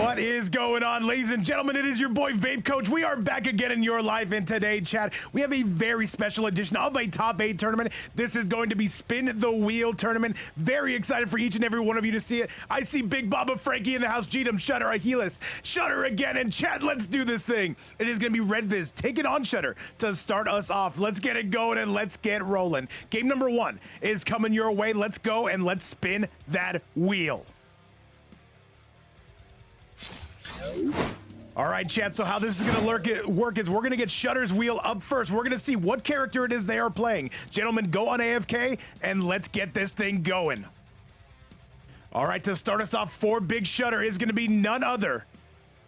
What is going on, ladies and gentlemen? It is your boy Vape Coach. We are back again in your life, and today, chat, we have a very special edition of a top 8 tournament. This is going to be Spin the Wheel tournament. Very excited for each and every one of you to see it. I see Big Baba Frankie in the house, Jeetum, Shutter, Ahiless, Shutter again, and chat, let's do this thing. It is going to be Redvis taking on Shutter to start us off. Let's get it going and let's get rolling. Game number 1 is coming your way. Let's go and let's spin that wheel. All right, chat, so how this is going to work is we're going to get Shutter's wheel up first. We're going to see what character it is they are playing. Gentlemen, go on AFK, and let's get this thing going. All right, to start us off for Big Shutter is going to be none other.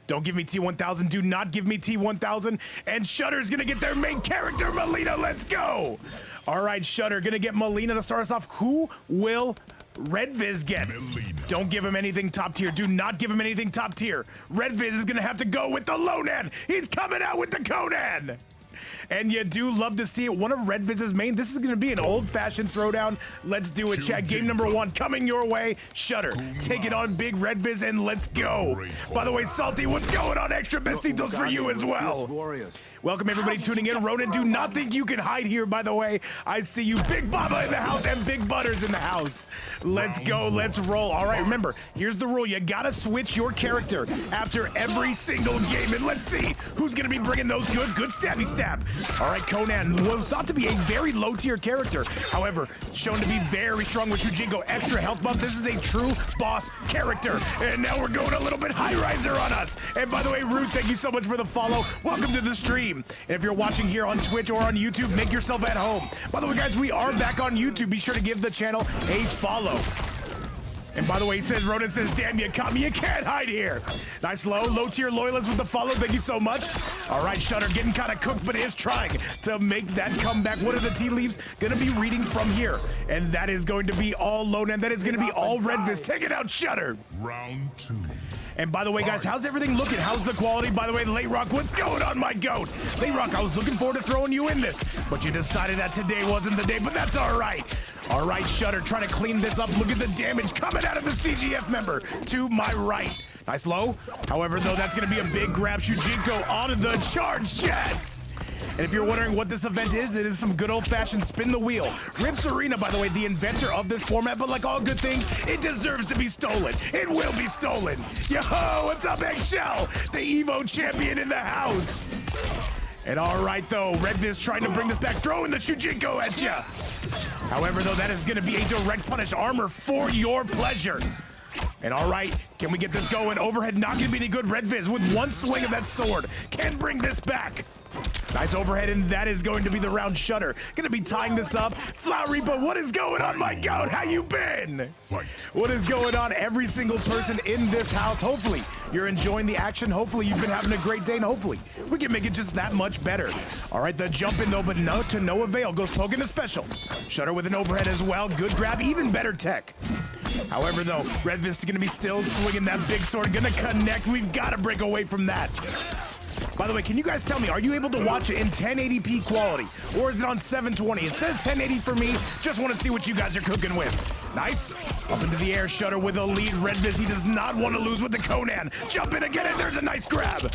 Don't give me T1000. Do not give me T1000. And Shutter's going to get their main character, Melina. Let's go. All right, Shutter going to get Melina to start us off. Who will Redvis get? Melina. Don't give him anything top tier. Do not give him anything top tier. Redvis is going to have to go with the Lonan. He's coming out with the Conan. And you do love to see it. One of Redvis's main. This is going to be an old-fashioned throwdown. Let's do it, chat. Game number 1 coming your way. Shutter, take it on Big Redvis, and let's go. By the way, Salty, what's going on? Extra besitos for you as well. Welcome, everybody tuning in. Ronan, do not think you can hide here, by the way. I see you. Big Baba in the house and Big Butters in the house. Let's go. Let's roll. All right, remember, here's the rule. You got to switch your character after every single game. And let's see who's going to be bringing those goods. Good stabby stab. All right, Conan was thought to be a very low-tier character. However, shown to be very strong with Shujinko. Extra health buff. This is a true boss character. And now we're going a little bit high-riser on us. And by the way, Ruth, thank you so much for the follow. Welcome to the stream. And if you're watching here on Twitch or on YouTube, make yourself at home. By the way, guys, we are back on YouTube. Be sure to give the channel a follow. And by the way, Ronan says, damn, you caught me. You can't hide here. Nice low tier loyalist with the follow. Thank you so much. All right, Shutter getting kind of cooked, but is trying to make that comeback. What are the tea leaves going to be reading from here? And that is going to be all Lonan. That is going to be all Redvis. Taking out Shutter. Round 2. And by the way, guys, how's everything looking? How's the quality? By the way, Late Rock, what's going on, my goat? Late Rock, I was looking forward to throwing you in this, but you decided that today wasn't the day, but that's all right. All right, Shutter, trying to clean this up. Look at the damage coming out of the CGF member to my right. Nice low. However, though, that's going to be a big grab. Shujinko onto the charge, chat. And if you're wondering what this event is, it is some good old-fashioned spin the wheel. Rip Serena, by the way, the inventor of this format, but like all good things, it deserves to be stolen. It will be stolen. Yo, what's up, EggShell? The Evo champion in the house. And all right, though, Redvis trying to bring this back, throwing the Shujinko at ya. However, though, that is going to be a direct punish armor for your pleasure. And all right, can we get this going? Overhead not going to be any good. Redvis with one swing of that sword can bring this back. Nice overhead, and that is going to be the round. Shutter gonna be tying this up. Flower Reaper, what is going on, my goat? How you been? Fight. What is going on? Every single person in this house, hopefully you're enjoying the action. Hopefully you've been having a great day, and hopefully we can make it just that much better. All right, the jump in though, but no, to no avail. Goes poking the special. Shutter with an overhead as well. Good grab, even better tech. However, though, Redvis is gonna be still swinging that big sword. Gonna connect. We've got to break away from that. By the way, can you guys tell me, are you able to watch it in 1080p quality, or is it on 720? It says 1080 for me. Just want to see what you guys are cooking with. Nice. Up into the air, Shutter with a lead. Redvis, he does not want to lose with the Conan. Jump in again, and there's a nice grab.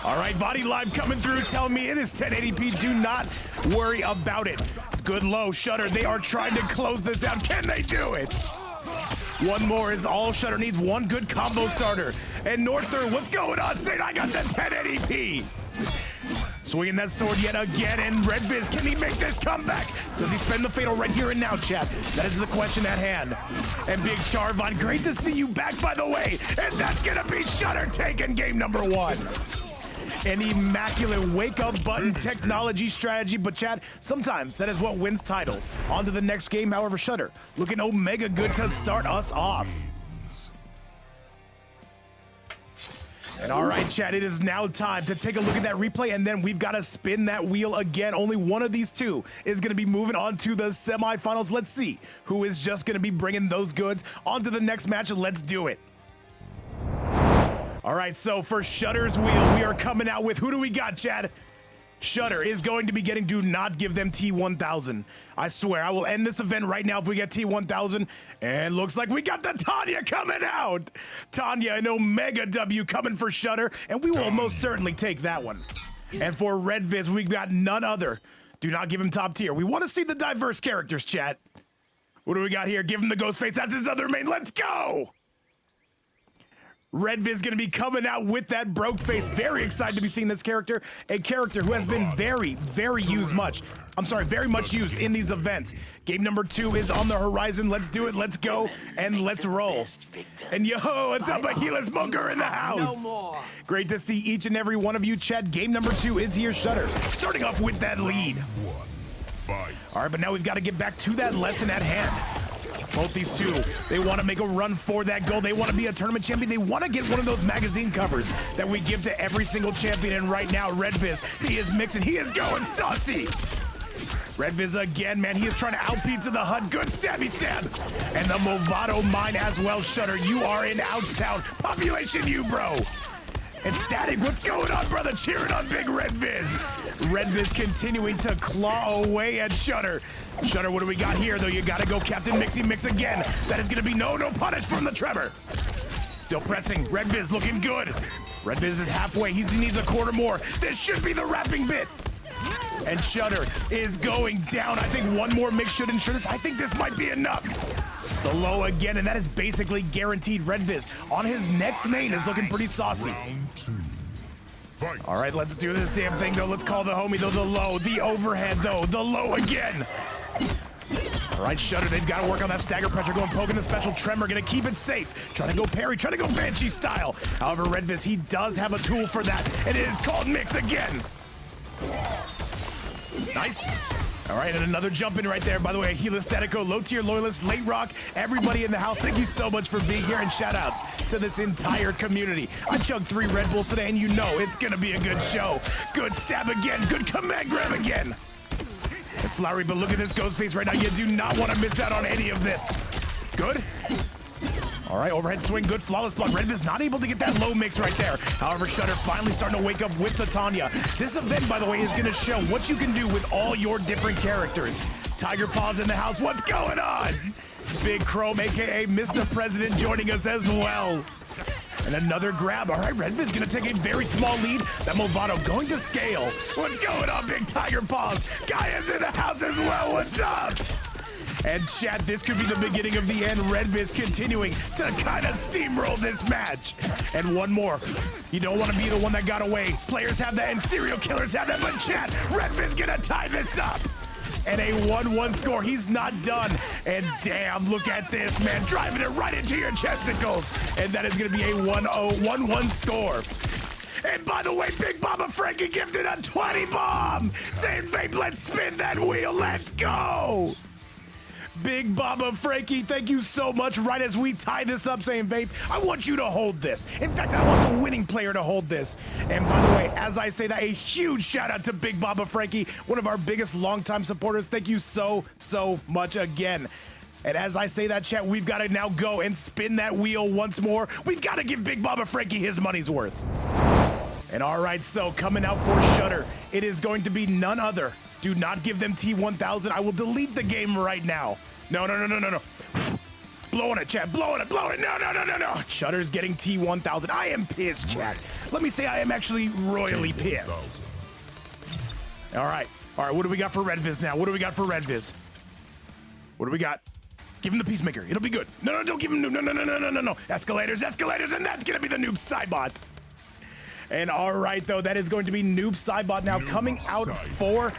All right, Body Live coming through, telling me it is 1080p. Do not worry about it. Good low, Shutter. They are trying to close this out. Can they do it? One more is all Shutter needs. One good combo starter. And Norther, what's going on? Saying I got the 1080p. Swinging that sword yet again. And Redvis, can he make this comeback? Does he spend the fatal right here and now, chat? That is the question at hand. And Big Charvon, great to see you back, by the way. And that's going to be Shutter taking game number 1. An immaculate wake-up button technology strategy, but chat, sometimes that is what wins titles. On to the next game, however, Shutter looking omega good to start us off. And all right, chat, it is now time to take a look at that replay, and then we've got to spin that wheel again. Only one of these two is going to be moving on to the semifinals. Let's see who is just going to be bringing those goods on to the next match. Let's do it. All right, so for Shutter's wheel, we are coming out with, who do we got, Chad? Shutter is going to be getting, do not give them T1000. I swear, I will end this event right now if we get T1000. And looks like we got the Tanya coming out. Tanya, an Omega W coming for Shutter, and we will most certainly take that one. And for Redvis, we've got none other. Do not give him top tier. We want to see the diverse characters, chat. What do we got here? Give him the ghost face. That's his other main. Let's go. Redvis gonna be coming out with that broke face. Very excited to be seeing this character. A character who has been very much used in these events. Game number 2 is on the horizon. Let's do it, let's go, and let's roll. And yo, what's up, Ahiless Smoker in the house? Great to see each and every one of you, chat. Game number 2 is here, Shutter. Starting off with that lead. All right, but now we've got to get back to that lesson at hand. Both these two, they want to make a run for that goal. They want to be a tournament champion. They want to get one of those magazine covers that we give to every single champion. And right now, Redvis, he is mixing. He is going saucy. Redvis again, man. He is trying to out-pizza the HUD. Good stabby stab. And the Movado mine as well. Shutter, you are in Ouchtown. Population you, bro. And Static, what's going on, brother? Cheering on big Redvis. Redvis continuing to claw away at Shutter. Shutter, what do we got here, though? You gotta go Captain Mixy Mix again. That is gonna be no punish from the Tremor. Still pressing. Redvis looking good. Redvis is halfway. He needs a quarter more. This should be the wrapping bit. And Shutter is going down. I think one more mix should ensure this. I think this might be enough. The low again, and that is basically guaranteed. Redvis on his next main is looking pretty saucy. All right, let's do this damn thing, though. Let's call the homie, though, the low. The overhead, though. The low again. All right, Shutter, they've got to work on that stagger pressure. Going poking the special Tremor, going to keep it safe. Trying to go parry, trying to go Banshee style. However, Redvis, he does have a tool for that, and it is called Mix again. Nice. All right, and another jump in right there. By the way, Ahiless, Statico, Low Tier Loyalist, Late Rock, everybody in the house, thank you so much for being here, and shout outs to this entire community. I chugged 3 Red Bulls today, and you know it's gonna be a good show. Good stab again, good command grab again. And Flowery, but look at this ghost face right now. You do not want to miss out on any of this. Good. All right, overhead swing, good flawless block. Redvis not able to get that low mix right there. However, Shutter finally starting to wake up with the Tanya. This event, by the way, is going to show what you can do with all your different characters. Tiger Paws in the house, what's going on? Big Chrome, AKA Mr. President, joining us as well. And another grab. All right, Redvis going to take a very small lead. That Movado going to scale. What's going on, Big Tiger Paws? Gaia's in the house as well, what's up? And chat, this could be the beginning of the end. Redvis continuing to kind of steamroll this match. And one more. You don't want to be the one that got away. Players have that and serial killers have that, but chat, Redvis gonna tie this up. And a 1-1 score. He's not done. And damn, look at this, man. Driving it right into your chesticles. And that is gonna be a 1-1 score. And by the way, Big Baba Frankie gifted a 20 bomb. Saying, Vape, let's spin that wheel. Let's go. Big Baba Frankie, thank you so much. Right as we tie this up, saying, Vape, I want you to hold this. In fact, I want the winning player to hold this. And by the way, as I say that, a huge shout out to Big Baba Frankie, one of our biggest longtime supporters. Thank you so much again. And as I say that, chat, we've got to now go and spin that wheel once more. We've got to give Big Baba Frankie his money's worth. And all right, so coming out for Shutter, it is going to be none other. Do not give them T1000. I will delete the game right now. No. Blowing it, chat. Blowing it. No. Shutter's getting T1000. I am pissed, chat. Let me say I am actually royally pissed. All right, what do we got for Redvis now? What do we got? Give him the Peacemaker. It'll be good. No, don't give him no. Escalators, and that's gonna be the noob Cybot. And all right, though, that is going to be Noob Cybot now coming out for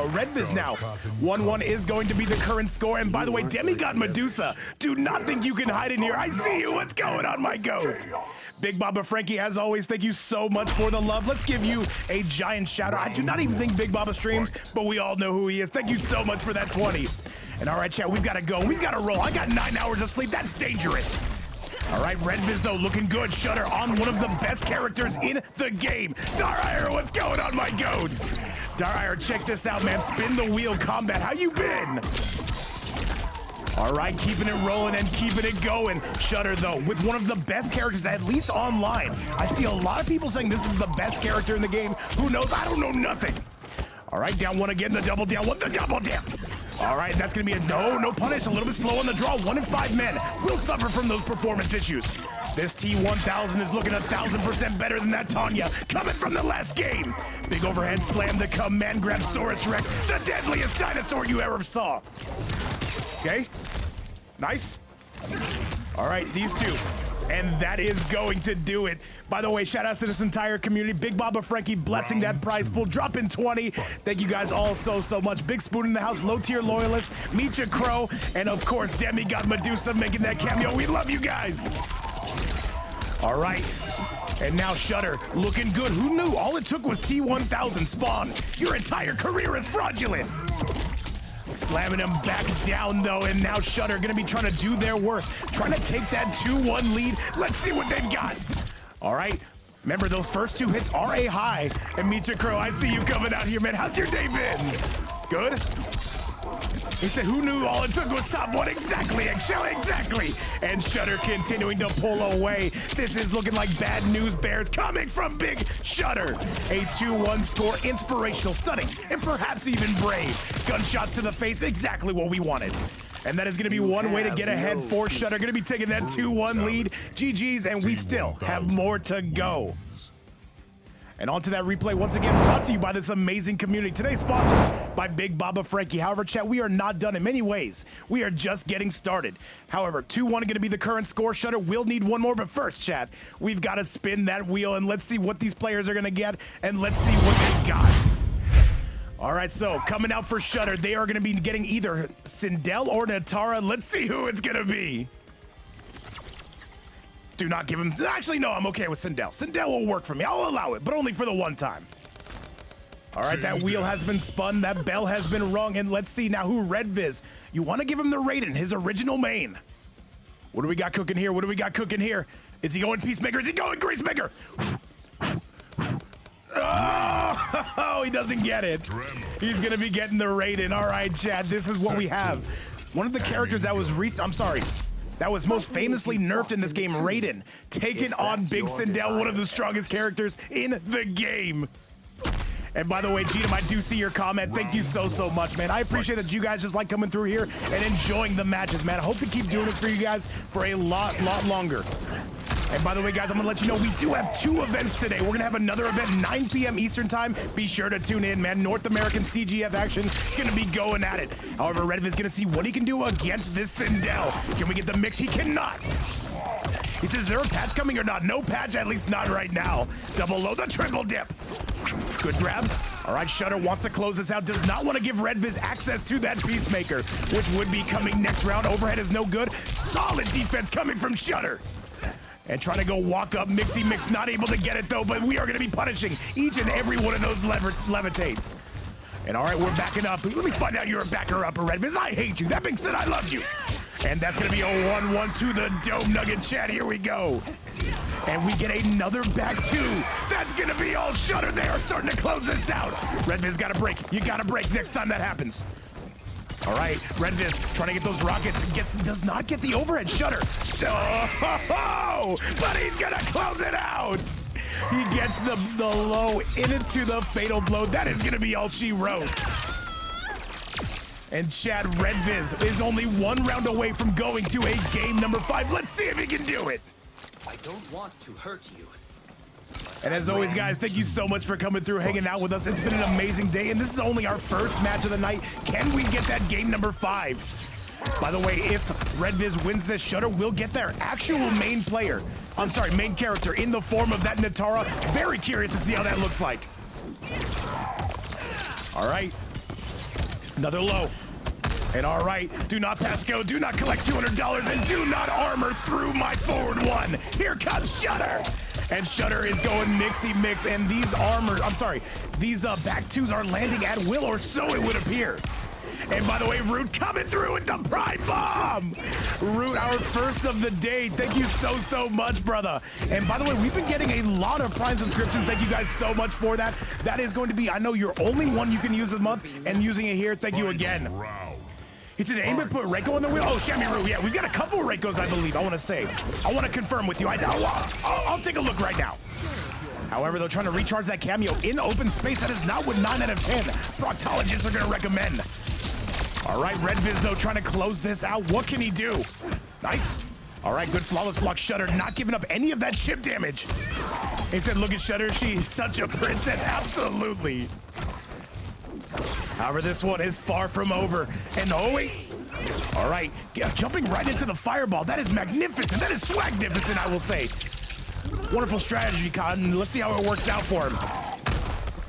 Redvis now. 1-1 is going to be the current score. And by the way, Demigod Medusa, do not think you can hide in here. I see you. What's going on, my goat? Big Baba Frankie, as always, thank you so much for the love. Let's give you a giant shout out. I do not even think Big Baba streams, but we all know who he is. Thank you so much for that 20. And all right, chat, we've got to go. We've got to roll. I got 9 hours of sleep. That's dangerous. All right, Redvis, though, looking good. Shutter on one of the best characters in the game. Darire, what's going on, my goat? Darire, check this out, man. Spin the wheel combat. How you been? All right, keeping it rolling and keeping it going. Shutter, though, with one of the best characters, at least online. I see a lot of people saying this is the best character in the game. Who knows? I don't know nothing. All right, down one again, the double down, what the double down? All right, that's gonna be a no punish, a little bit slow on the draw. 1 in 5 men will suffer from those performance issues. This T1000 is looking 1,000% better than that Tanya coming from the last game. Big overhead slam to come, man grab Saurus Rex, the deadliest dinosaur you ever saw. Okay, nice. All right, these two. And that is going to do it. By the way, shout out to this entire community. Big Baba Frankie blessing that prize pool, dropping 20. Thank you guys all so much. Big Spoon in the house, LowTierLoyalist, Meet Crow, and of course, Demigod Medusa making that cameo. We love you guys. All right, and now Shutter looking good. Who knew? All it took was T1000 spawn. Your entire career is fraudulent. Slamming him back down, though, and now Shutter gonna be trying to do their worst. Trying to take that 2-1 lead. Let's see what they've got. All right, remember those first 2 hits are a high. And Meet Crow, I see you coming out here, man. How's your day been? Good? He said, who knew all it took was top 1? Exactly, EggShell, exactly. And Shutter continuing to pull away. This is looking like bad news bears coming from Big Shutter. A 2-1 score, inspirational, stunning, and perhaps even brave. Gunshots to the face, exactly what we wanted. And that is going to be one way to get ahead for Shutter. Going to be taking that 2-1 lead. GG's, and we still have more to go. And on to that replay, once again, brought to you by this amazing community. Today, sponsored by Big Baba Frankie. However, chat, we are not done in many ways. We are just getting started. However, 2-1 going to be the current score. Shutter will need one more, but first, chat, we've got to spin that wheel, and let's see what these players are going to get, and let's see what they've got. All right, so coming out for Shutter, they are going to be getting either Sindel or Natara. Let's see who it's going to be. Do not give him, actually, no, I'm okay with Sindel. Sindel will work for me, I'll allow it, but only for the one time. All right, that wheel has been spun, that bell has been rung, and let's see now who Redvis. You want to give him the Raiden, his original main. What do we got cooking here? What do we got cooking here? Is he going Peacemaker? Is he going Greasemaker? Oh, he doesn't get it. He's gonna be getting the Raiden. All right, Chad, this is what we have. One of the characters that was that was most famously nerfed in this game, Raiden, taking on Big Sindel, one of the strongest characters in the game. And by the way, Gina, I do see your comment. Thank you so much, man. I appreciate that you guys just like coming through here and enjoying the matches, man. I hope to keep doing this for you guys for a lot longer. And by the way, guys, I'm gonna let you know we do have 2 events today. We're gonna have another event 9 p.m. Eastern time. Be sure to tune in, man. North American CGF action gonna be going at it. However, Redvis is gonna see what he can do against this Sindel. Can we get the mix? He cannot. He says, is there a patch coming or not? No patch, at least not right now. Double low, the triple dip. Good grab. All right, Shutter wants to close this out. Does not want to give Redvis access to that Peacemaker, which would be coming next round. Overhead is no good. Solid defense coming from Shutter. And trying to go walk up, Mixy Mix, not able to get it though, but we are gonna be punishing each and every one of those levitates. And all right, we're backing up. Let me find out you're a backer upper, Redvis. I hate you. That being said, I love you. And that's gonna be a 1-1 to the Dome Nugget chat. Here we go. And we get another back 2. That's gonna be all Shutter. They are starting to close this out. Redvis gotta break. You gotta break next time that happens. All right, Redvis trying to get those rockets. Does not get the overhead. Shutter. So, but he's gonna close it out. He gets the low into the fatal blow. That is gonna be all she wrote. And Chad, Redvis is only 1 round away from going to a game number 5. Let's see if he can do it. I don't want to hurt you. And as always, guys, thank you so much for coming through, hanging out with us. It's been an amazing day, and this is only our first match of the night. Can we get that game number 5? By the way, if Redvis wins this, Shutter will get their actual main character in the form of that Natara. Very curious to see how that looks like. All right, another low. And all right, do not pass go, do not collect $200, and do not armor through my forward 1. Here comes Shutter. And Shutter is going Mixy Mix, and these back 2s are landing at will, or so it would appear. And by the way, Root coming through with the Prime Bomb. Root, our first of the day. Thank you so much, brother. And by the way, we've been getting a lot of Prime subscriptions. Thank you guys so much for that. That is going to be, I know, your only one you can use this month, and using it here. Thank you again. He said, anybody put Reiko on the wheel? Oh, Shamiru, yeah, we've got a couple of Reikos, I believe, I want to say. I want to confirm with you. I'll take a look right now. However, they're trying to recharge that cameo in open space. That is not what 9 out of 10 proctologists are going to recommend. All right, Redvis, though, trying to close this out. What can he do? Nice. All right, good flawless block. Shutter not giving up any of that chip damage. He said, look at Shutter. She's such a princess. Absolutely. However, this one is far from over. And oh, wait. All right, yeah, jumping right into the fireball. That is magnificent. That is swagnificent, I will say. Wonderful strategy, Cotton. Let's see how it works out for him.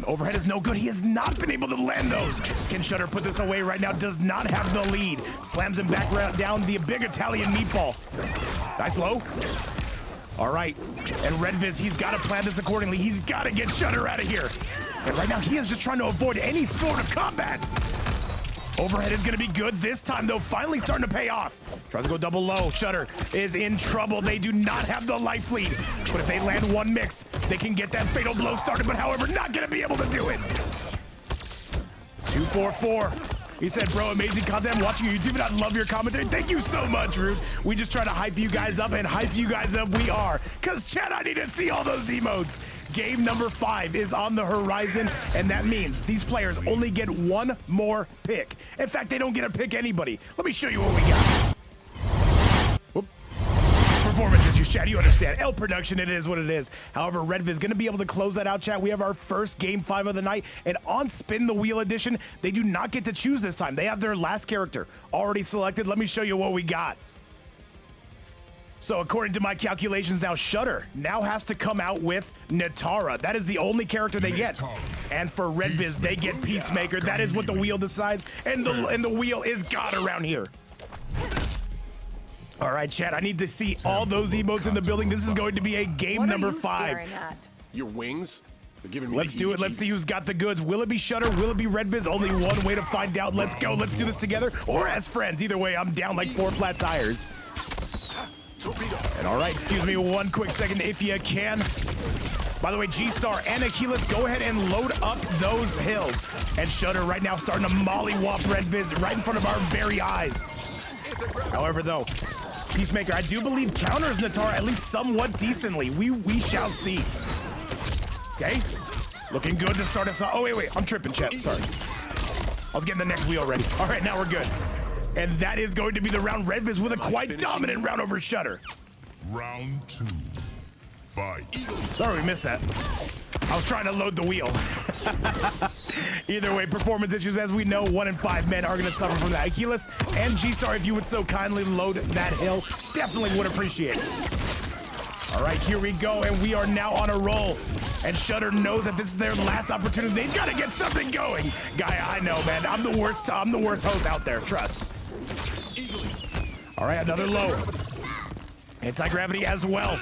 Overhead is no good. He has not been able to land those. Can Shutter put this away right now? Does not have the lead. Slams him back down the big Italian meatball. Nice low. All right. And Redvis, he's got to plan this accordingly. He's got to get Shutter out of here. And right now, he is just trying to avoid any sort of combat. Overhead is going to be good this time, though. Finally starting to pay off. Tries to go double low. Shutter is in trouble. They do not have the life lead. But if they land one mix, they can get that fatal blow started. But however, not going to be able to do it. 244. He said, bro, amazing content. I'm watching your YouTube and I love your commentary. Thank you so much, Root. We just try to hype you guys up, and hype you guys up we are. Because, chat, I need to see all those emotes. Game number 5 is on the horizon, and that means these players only get one more pick. In fact, they don't get to pick anybody. Let me show you what we got. Whoop. Performance issues, chat, you understand. L production, it is what it is. However, Redvis is going to be able to close that out, chat. We have our first game 5 of the night, and on Spin the Wheel edition, they do not get to choose this time. They have their last character already selected. Let me show you what we got. So according to my calculations now, Shutter now has to come out with Natara. That is the only character they get. And for Redvis, they get Peacemaker. That is what the wheel decides, and the wheel is God around here. All right, chat, I need to see all those emotes in the building. This is going to be a game number 5. Your wings? They're giving me Let's do it. Let's see who's got the goods. Will it be Shutter? Will it be Redvis? Only one way to find out. Let's go. Let's do this together or as friends. Either way, I'm down like 4 flat tires. And all right, excuse me one quick second if you can. By the way, Geestar and Ahiless, go ahead and load up those hills. And Shutter right now starting to mollywop Redvis right in front of our very eyes. However, though, Peacemaker, I do believe, counters Natara at least somewhat decently. We shall see. Okay, looking good to start us off. Oh, wait, I'm tripping, chat, sorry. I was getting the next wheel ready. All right, now we're good. And that is going to be the round. Redvis with a quite dominant round over Shutter. Round 2, fight. Sorry, we missed that. I was trying to load the wheel. Either way, performance issues, as we know, 1 in 5 men are going to suffer from that. Ahiless and Geestar, if you would so kindly load that hill, definitely would appreciate it. All right, here we go, and we are now on a roll. And Shutter knows that this is their last opportunity. They've got to get something going. Guy, I know, man. I'm the worst host out there. Trust. All right, another low. Anti-gravity as well.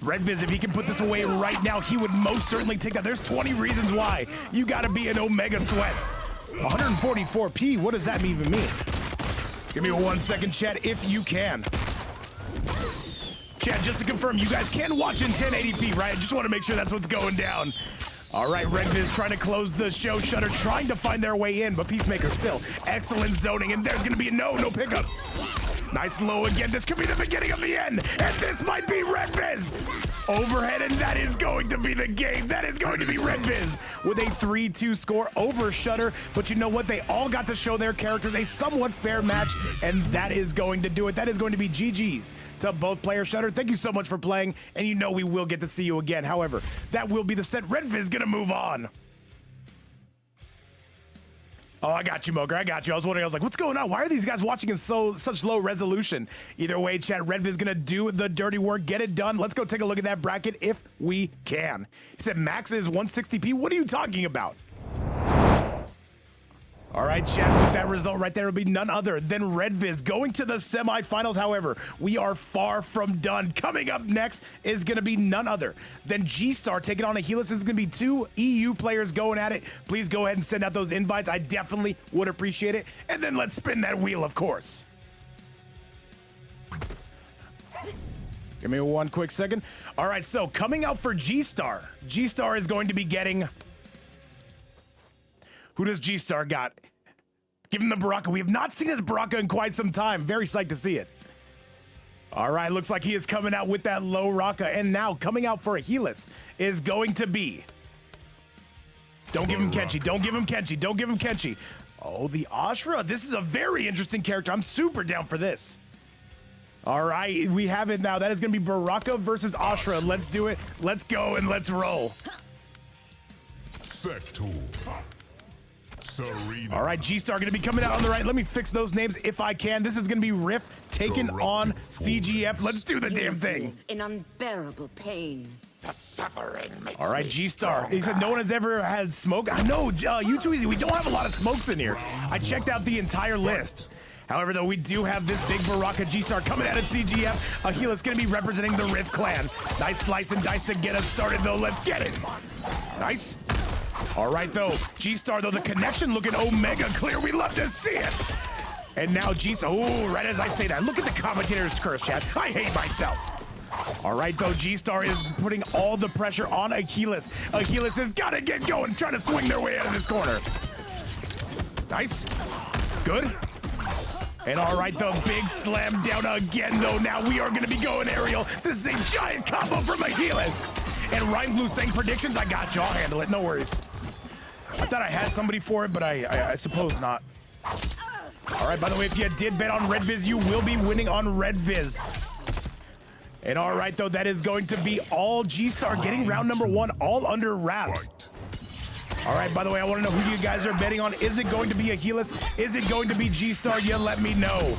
Redvis, if he can put this away right now, he would most certainly take that. There's 20 reasons why. You got to be an Omega Sweat. 144p, what does that even mean? Give me 1 second, chat, if you can. Chat, just to confirm, you guys can watch in 1080p, right? I just want to make sure that's what's going down. All right, Redvis trying to close the show. Shutter trying to find their way in, but Peacemaker still excellent zoning, and there's going to be a no pickup. Nice low again. This could be the beginning of the end, and this might be Redvis. Overhead, and that is going to be the game. That is going to be Redvis with a 3-2 score over Shutter. But you know what? They all got to show their characters a somewhat fair match, and that is going to do it. That is going to be GG's to both players. Shutter, thank you so much for playing, and you know we will get to see you again. However, that will be the set. Redvis gonna move on. Oh, I got you, Moker. I got you. I was wondering, I was like, what's going on? Why are these guys watching in such low resolution? Either way, chat, Redvis gonna do the dirty work, get it done. Let's go take a look at that bracket if we can. He said max is 160p. What are you talking about? All right, chat, with that result right there will be none other than Redvis going to the semifinals. However, we are far from done. Coming up next is going to be none other than Geestar taking on Ahiless. This is going to be 2 EU players going at it. Please go ahead and send out those invites. I definitely would appreciate it. And then let's spin that wheel, of course. Give me 1 quick second. All right, so coming out for Geestar. Geestar is going to be getting... Who does Geestar got? Give him the Baraka. We have not seen his Baraka in quite some time. Very psyched to see it. All right, looks like he is coming out with that low Raka. And now coming out for Ahiless is going to be... Don't give him Kenshi. Don't give him Kenshi. Don't give him Kenshi. Oh, the Ashra. This is a very interesting character. I'm super down for this. All right, we have it now. That is going to be Baraka versus Ashra. Let's do it. Let's go and let's roll. Sector. Serena. All right, Geestar going to be coming out on the right. Let me fix those names if I can. This is going to be Riff taking on CGF. Let's do the damn thing. In unbearable pain. The suffering makes All right, me Geestar. He said no one has ever had smoke. I know, you too easy. We don't have a lot of smokes in here. I checked out the entire list. However, though, we do have this big Baraka Geestar coming out at CGF. Ahiless going to be representing the Rift clan. Nice slice and dice to get us started, though. Let's get it. Nice. All right, though. Geestar, though, the connection looking omega clear. We love to see it. And now Geestar. Oh, right as I say that. Look at the commentator's curse, chat. I hate myself. All right, though, Geestar is putting all the pressure on Ahiless. Ahiless has got to get going, trying to swing their way out of this corner. Nice. Good. And all right, the big slam down again, though. Now we are going to be going aerial. This is a giant combo from Ahiless. And Rhyme Blue saying predictions. I got you. I'll handle it. No worries. I thought I had somebody for it, but I suppose not. All right, by the way, if you did bet on Redvis, you will be winning on Redvis. And all right, though, that is going to be all Geestar getting round number 1 all under wraps. All right, by the way, I want to know who you guys are betting on. Is it going to be Ahiless? Is it going to be Geestar? You let me know.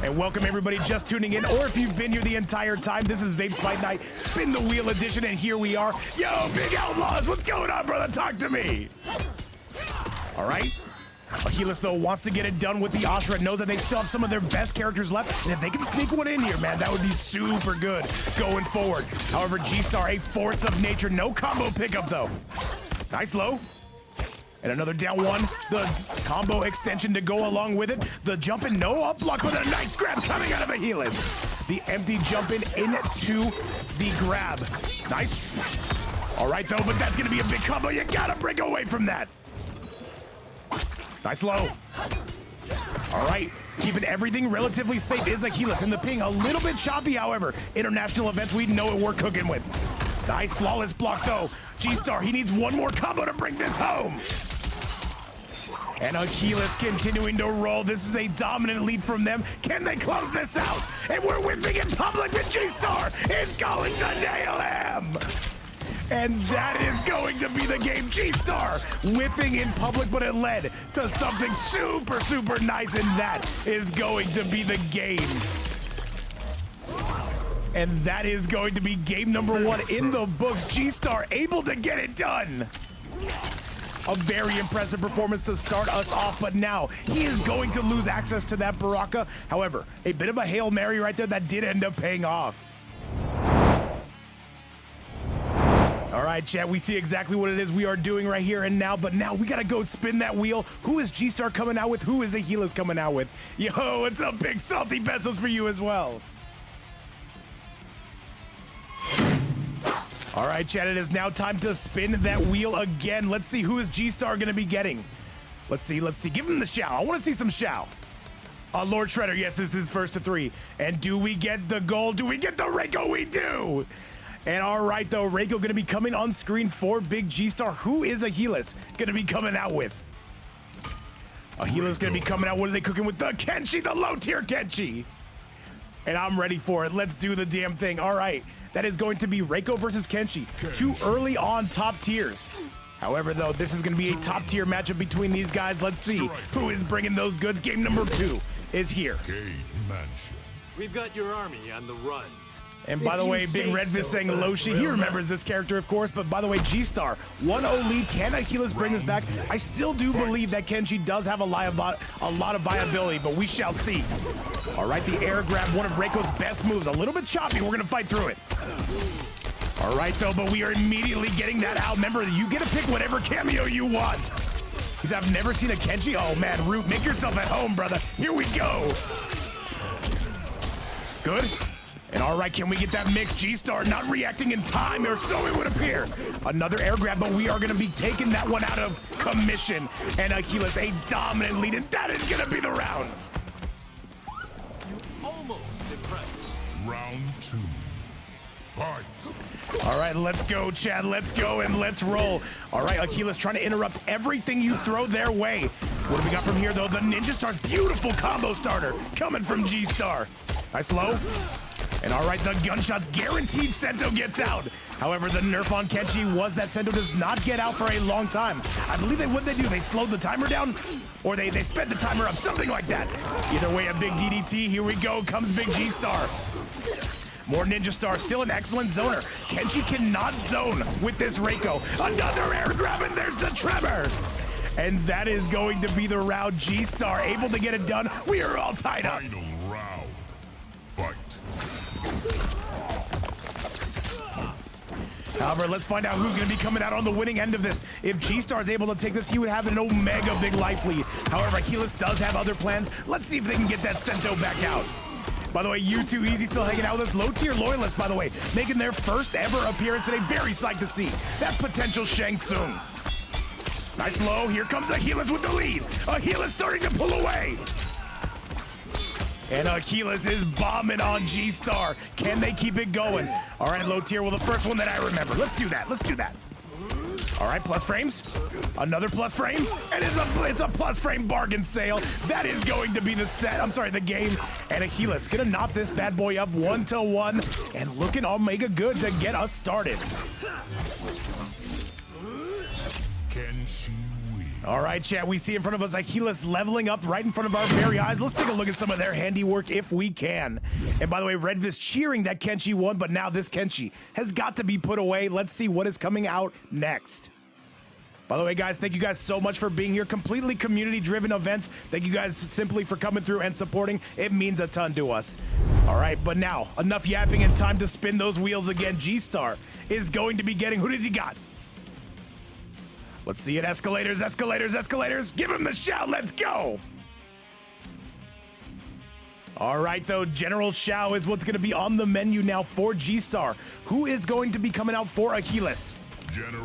And welcome everybody just tuning in, or if you've been here the entire time, this is Vapes Fight Night, Spin the Wheel edition, and here we are. Yo, Big Outlaws, what's going on, brother? Talk to me. All right. Ahiless, though, wants to get it done with the Ashra. Knows that they still have some of their best characters left, and if they can sneak one in here, man, that would be super good going forward. However, Geestar, a force of nature. No combo pickup, though. Nice low. And another down one. The combo extension to go along with it. The jump in, no up block, but a nice grab coming out of Ahiless. The empty jump in into the grab. Nice. All right, though, but that's going to be a big combo. You got to break away from that. Nice low. All right, keeping everything relatively safe is Ahiless. And the ping a little bit choppy, however. International events, we know what we're cooking with. Nice flawless block, though. Geestar, he needs one more combo to bring this home. And Ahiless continuing to roll. This is a dominant lead from them. Can they close this out? And we're whiffing in public, but Geestar is going to nail him. And that is going to be the game. Geestar whiffing in public, but it led to something super, super nice, and that is going to be the game. And that is going to be game number 1 in the books. Geestar able to get it done. A very impressive performance to start us off, but now he is going to lose access to that Baraka. However, a bit of a Hail Mary right there that did end up paying off. All right, chat, we see exactly what it is we are doing right here and now, but now we gotta go spin that wheel. Who is Geestar coming out with? Who is Ahiless coming out with? Yo, it's a big salty pesos for you as well. All right, chat, it is now time to spin that wheel again. Let's see who is Geestar gonna be getting. Let's see. Give him the Shao. I wanna see some Shao. Lord Shredder, yes, this is first to 3. And do we get the gold? Do we get the Reiko? We do! And all right, though, Reiko going to be coming on screen for Big Geestar. Who is Ahiless going to be coming out with? Ahiless going to be coming out. What are they cooking with? The Kenshi, the low-tier Kenshi. And I'm ready for it. Let's do the damn thing. All right, that is going to be Reiko versus Kenshi. 2 early on top tiers. However, though, this is going to be a top-tier matchup between these guys. Let's see who is bringing those goods. Game number 2 is here. We've got your army on the run. And by the way, Big Redvis saying Loshi, he remembers this character, of course, but by the way, Geestar, 1-0 lead. Can Ahiless bring this back? I still do believe that Kenshi does have a lot of viability, but we shall see. All right, the air grab, one of Reiko's best moves. A little bit choppy, we're gonna fight through it. All right, though, but we are immediately getting that out. Remember, you get to pick whatever cameo you want. Because I've never seen a Kenshi. Oh, man, Root, make yourself at home, brother. Here we go. Good. And And all right, can we get that mix? Geestar not reacting in time, or so it would appear. Another air grab, but we are going to be taking that one out of commission. And Ahiless, a dominant lead, and that is going to be the round. Almost impressive. Round 2. Fight. All right, let's go, Chad. Let's go and let's roll. All right, Ahiless trying to interrupt everything you throw their way. What do we got from here, though? The Ninja Star's beautiful combo starter coming from Geestar. Nice low. And all right, the gunshots guaranteed Sento gets out. However, the nerf on Kenshi was that Sento does not get out for a long time. I believe what they do, they slowed the timer down, or they sped the timer up, something like that. Either way, a big DDT. Here we go, comes big Geestar. More Ninja Star, still an excellent zoner. Kenshi cannot zone with this Reiko. Another air grab, and there's the tremor. And that is going to be the round. Geestar able to get it done. We are all tied up. Final round. Fight. However, let's find out who's going to be coming out on the winning end of this. If Geestar is able to take this, he would have an omega big life lead. However, Ahiless does have other plans. Let's see if they can get that Sento back out. By the way, U2Easy still hanging out with us. LowTierLoyalist, by the way, making their first ever appearance today. Very psyched to see that potential Shang Tsung. Nice low. Here comes Ahiless with the lead. Ahiless starting to pull away. And Ahiless is bombing on Geestar. Can they keep it going? All right, low tier. Well, the first one that I remember. Let's do that. Let's do that. All right, plus frames. Another plus frame. And it's a plus frame bargain sale. That is going to be the set. I'm sorry, the game. And Ahiless gonna knock this bad boy up 1-1. And looking Omega good to get us started. Can she win? All right, chat, we see in front of us Ahiless leveling up right in front of our very eyes. Let's take a look at some of their handiwork if we can. And by the way, Redvis cheering that Kenshi won, but now this Kenshi has got to be put away. Let's see what is coming out next. By the way, guys, thank you guys so much for being here. Completely community-driven events. Thank you guys simply for coming through and supporting. It means a ton to us. All right, but now, enough yapping and time to spin those wheels again. Geestar is going to be getting, who does he got? Let's see it. Escalators, escalators, escalators. Give him the shout. Let's go. All right, though. General Shao is what's going to be on the menu now for Geestar. Who is going to be coming out for Ahiless?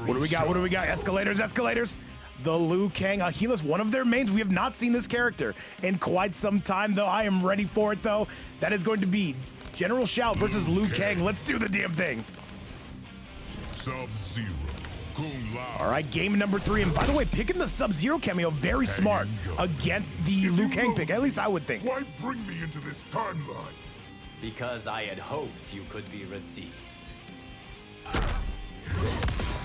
What do we got? What do we got? Escalators, escalators. The Liu Kang. Ahiless, one of their mains. We have not seen this character in quite some time, though. I am ready for it, though. That is going to be General Shao versus Liu Kang. Let's do the damn thing. Sub-Zero. All right, game number 3. And by the way, picking the Sub-Zero cameo, very smart against the Liu Kang pick. At least I would think. Why bring me into this timeline? Because I had hoped you could be redeemed.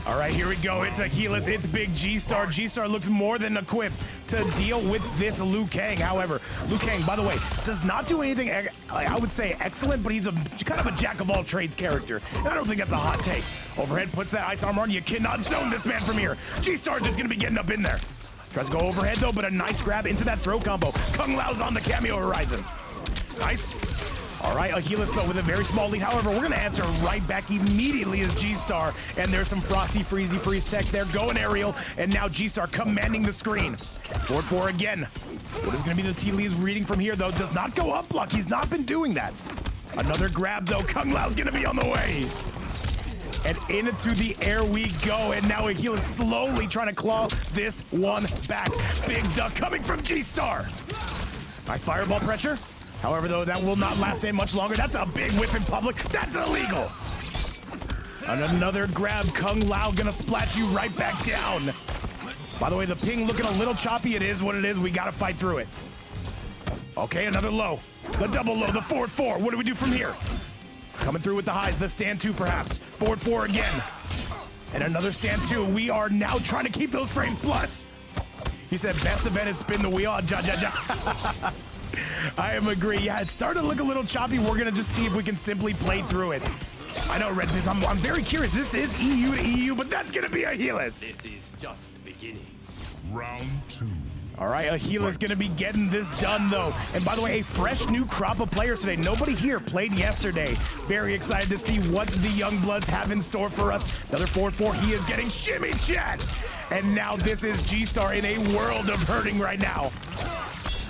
All right, here we go. It's Ahiless. It's big Geestar. Geestar looks more than equipped to deal with this Liu Kang. However, Liu Kang, by the way, does not do anything, I would say, excellent, but he's a kind of a jack-of-all-trades character. And I don't think that's a hot take. Overhead puts that ice armor on. You cannot zone this man from here. Geestar just going to be getting up in there. Tries to go overhead, though, but a nice grab into that throw combo. Kung Lao's on the cameo horizon. Nice. All right, Ahiless, though, with a very small lead. However, we're going to answer right back immediately as Geestar. And there's some Frosty Freezy Freeze tech there. Going aerial. And now Geestar commanding the screen. 4-4 again. What is going to be the T Lee's reading from here, though? Does not go up block. He's not been doing that. Another grab, though. Kung Lao's going to be on the way. And into the air we go. And now Ahiless slowly trying to claw this one back. Big duck coming from Geestar. Nice fireball pressure. However, though, that will not last in much longer. That's a big whiff in public. That's illegal. And another grab. Kung Lao gonna splash you right back down. By the way, the ping looking a little choppy. It is what it is. We gotta fight through it. Okay, another low. The double low, the 4-4. What do we do from here? Coming through with the highs. The stand 2, perhaps. 4-4 again. And another stand 2. We are now trying to keep those frames plus. He said, best event is spin the wheel. I am agree. Yeah, it started to look a little choppy. We're going to just see if we can simply play through it. I know, Redvis, I'm very curious. This is EU to EU, but that's going to be Ahiless. This is just beginning. Round 2. All right, Ahiless going to be getting this done, though. And by the way, a fresh new crop of players today. Nobody here played yesterday. Very excited to see what the young bloods have in store for us. Another 4-4. He is getting shimmy chat. And now this is Geestar in a world of hurting right now.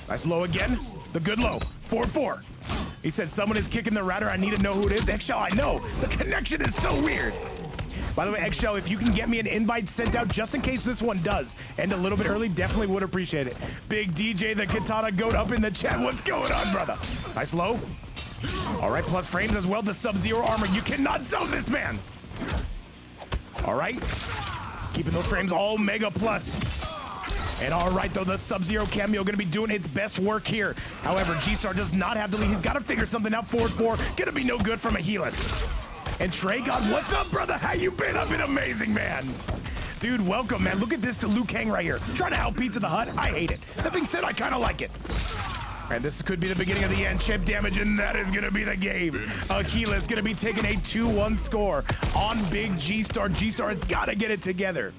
Nice low again. The good low. 4-4. He said, someone is kicking the router. I need to know who it is. EggShell, I know. The connection is so weird. By the way, EggShell, if you can get me an invite sent out just in case this one does end a little bit early, definitely would appreciate it. Big DJ, the Katana Goat up in the chat. What's going on, brother? Nice low. All right, plus frames as well. The Sub-Zero armor. You cannot zone this man. All right. Keeping those frames all mega plus. And all right, though, the Sub-Zero cameo going to be doing its best work here. However, Geestar does not have the lead. He's got to figure something out. Forward 4. Going to be no good from Ahiless. And Trey God, what's up, brother? How you been? I've been amazing, man. Dude, welcome, man. Look at this Liu Kang right here. Trying to help Pizza the Hut. I hate it. That being said, I kind of like it. And this could be the beginning of the end. Chip damage, and that is going to be the game. Ahiless going to be taking a 2-1 score on Big Geestar. Geestar has got to get it together.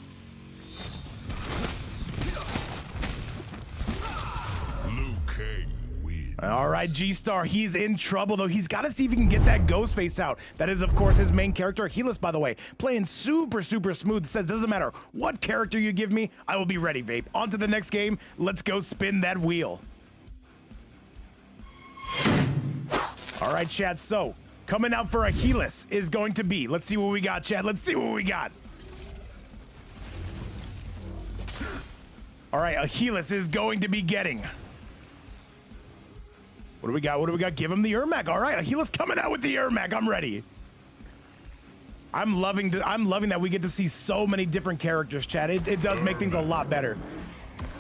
All right, Geestar, he's in trouble, though. He's got to see if he can get that ghost face out. That is, of course, his main character. Ahiless, by the way, playing super, super smooth. Says, doesn't matter what character you give me, I will be ready, Vape. On to the next game. Let's go spin that wheel. All right, chat, so coming out for Ahiless is going to be, let's see what we got, chat. Let's see what we got. All right, Ahiless is going to be getting... What do we got? What do we got? Give him the Ermac. All right, Ahiless coming out with the Ermac. I'm ready. I'm loving that we get to see so many different characters, chat. It does make things a lot better.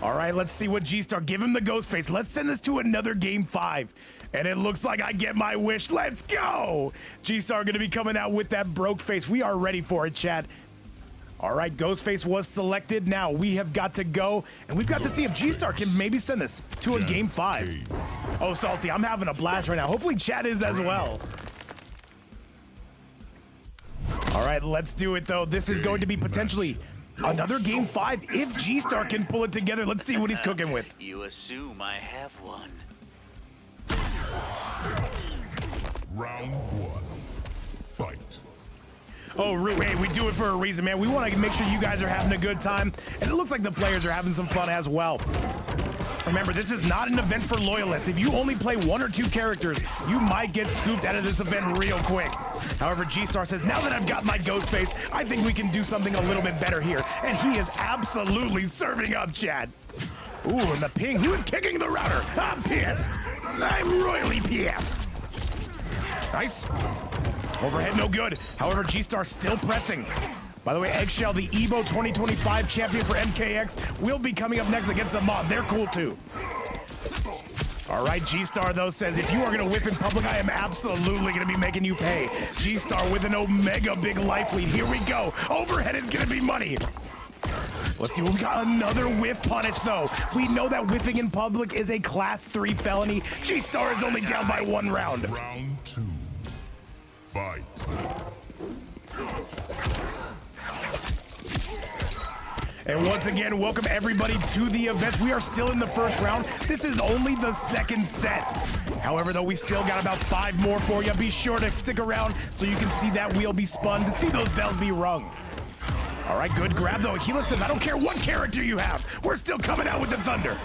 All right, let's see what Geestar. Give him the ghost face. Let's send this to another game 5. And it looks like I get my wish. Let's go. Geestar going to be coming out with that broke face. We are ready for it, chat. All right, Ghostface was selected. Now we have got to go, and we've got to see if Geestar can maybe send this to a game 5. Oh, Salty, I'm having a blast right now. Hopefully chat is as well. All right, let's do it, though. This is going to be potentially another game 5 if Geestar can pull it together. Let's see what he's cooking with. You assume I have one. Round 1. Fight. Oh, hey, we do it for a reason, man. We want to make sure you guys are having a good time, and it looks like the players are having some fun as well. Remember, this is not an event for loyalists. If you only play 1 or 2 characters, you might get scooped out of this event real quick. However, Geestar says, now that I've got my ghost face, I think we can do something a little bit better here. And he is absolutely serving up, Chad. Ooh, and the ping. Who is kicking the router? I'm pissed. I'm royally pissed. Nice. Overhead, no good. However, Geestar still pressing. By the way, EggShell, the EVO 2025 champion for MKX, will be coming up next against Amaan. They're cool, too. All right, Geestar, though, says, if you are going to whip in public, I am absolutely going to be making you pay. Geestar with an Omega big life lead. Here we go. Overhead is going to be money. Let's see, we got another whiff punish, though. We know that whiffing in public is a class 3 felony. Geestar is only down by 1 round. Round 2. Fight. And once again, welcome everybody to the event. We are still in the first round. This is only the second set. However, though, we still got about 5 more for you. Be sure to stick around so you can see that wheel be spun, to see those bells be rung. All right, good grab, though. Ahiless says, I don't care what character you have. We're still coming out with the thunder.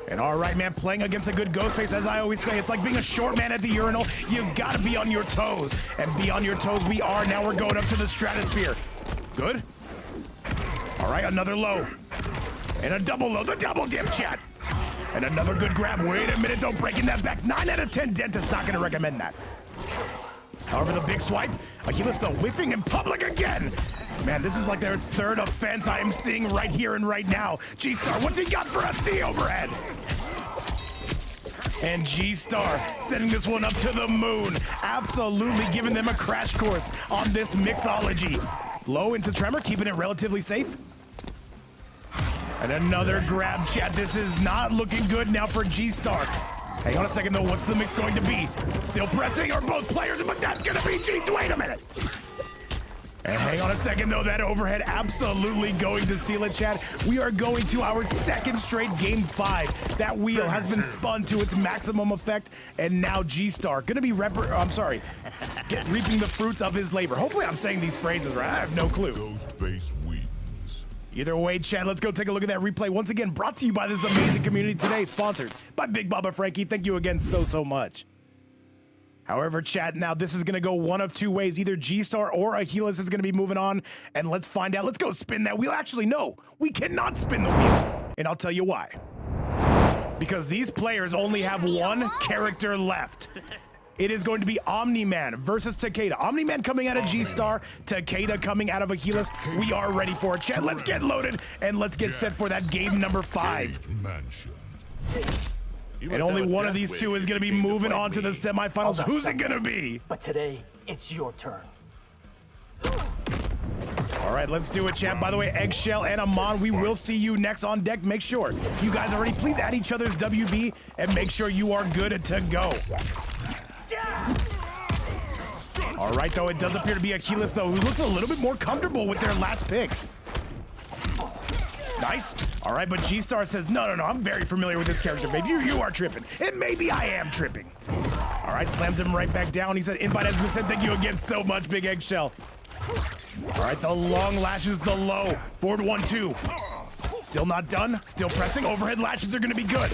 And all right, man, playing against a good Ghostface, as I always say, it's like being a short man at the urinal. You've got to be on your toes. And be on your toes we are. Now we're going up to the stratosphere. Good. All right, another low. And a double low. The double dip, chat. And another good grab. Wait a minute, don't breaking that back. 9 out of 10 dentists not going to recommend that. However, the big swipe. Ahiless, though, whiffing in public again. Man, this is like their 3rd offense I am seeing right here and right now. Geestar, what's he got for a the overhead? And Geestar sending this one up to the moon. Absolutely giving them a crash course on this mixology. Low into Tremor, keeping it relatively safe. And another grab, chat. This is not looking good now for Geestar. Hang on a second, though. What's the mix going to be? Still pressing are both players, but that's going to be Wait a minute. And hang on a second, though. That overhead absolutely going to seal it, chat. We are going to our 2nd straight game 5. That wheel has been spun to its maximum effect, and now Geestar going to be reaping the fruits of his labor. Hopefully I'm saying these phrases right. I have no clue. Ghostface wins. Either way, chat, let's go take a look at that replay. Once again, brought to you by this amazing community today, sponsored by Big Baba Frankie. Thank you again so much. However, chat, now this is going to go one of two ways. Either Geestar or Ahiless is going to be moving on, and let's find out. Let's go spin that wheel. Actually, no, we cannot spin the wheel, and I'll tell you why. Because these players only have one character left. It is going to be Omni-Man versus Takeda. Omni-Man coming out of Geestar, Takeda coming out of Ahiless. We are ready for it, chat. Let's get loaded, and let's get set for that game number 5. Mansion. And only one of these two is going to be moving on to the semifinals. Who's it going to be? But today, it's your turn. All right, let's do it, chat. By the way, EggShell and Amaan, we will see you next on deck. Make sure you guys are ready. Please add each other's WB and make sure you are good to go. All right, though, it does appear to be Ahiless, though, who looks a little bit more comfortable with their last pick. Nice. All right, but Geestar says, no, I'm very familiar with this character, babe. You are tripping. And maybe I am tripping. All right, slams him right back down. He said, invite has been sent. Thank you again so much, Big EggShell. All right, the long lashes, the low. Forward 1-2. Still not done. Still pressing. Overhead lashes are going to be good.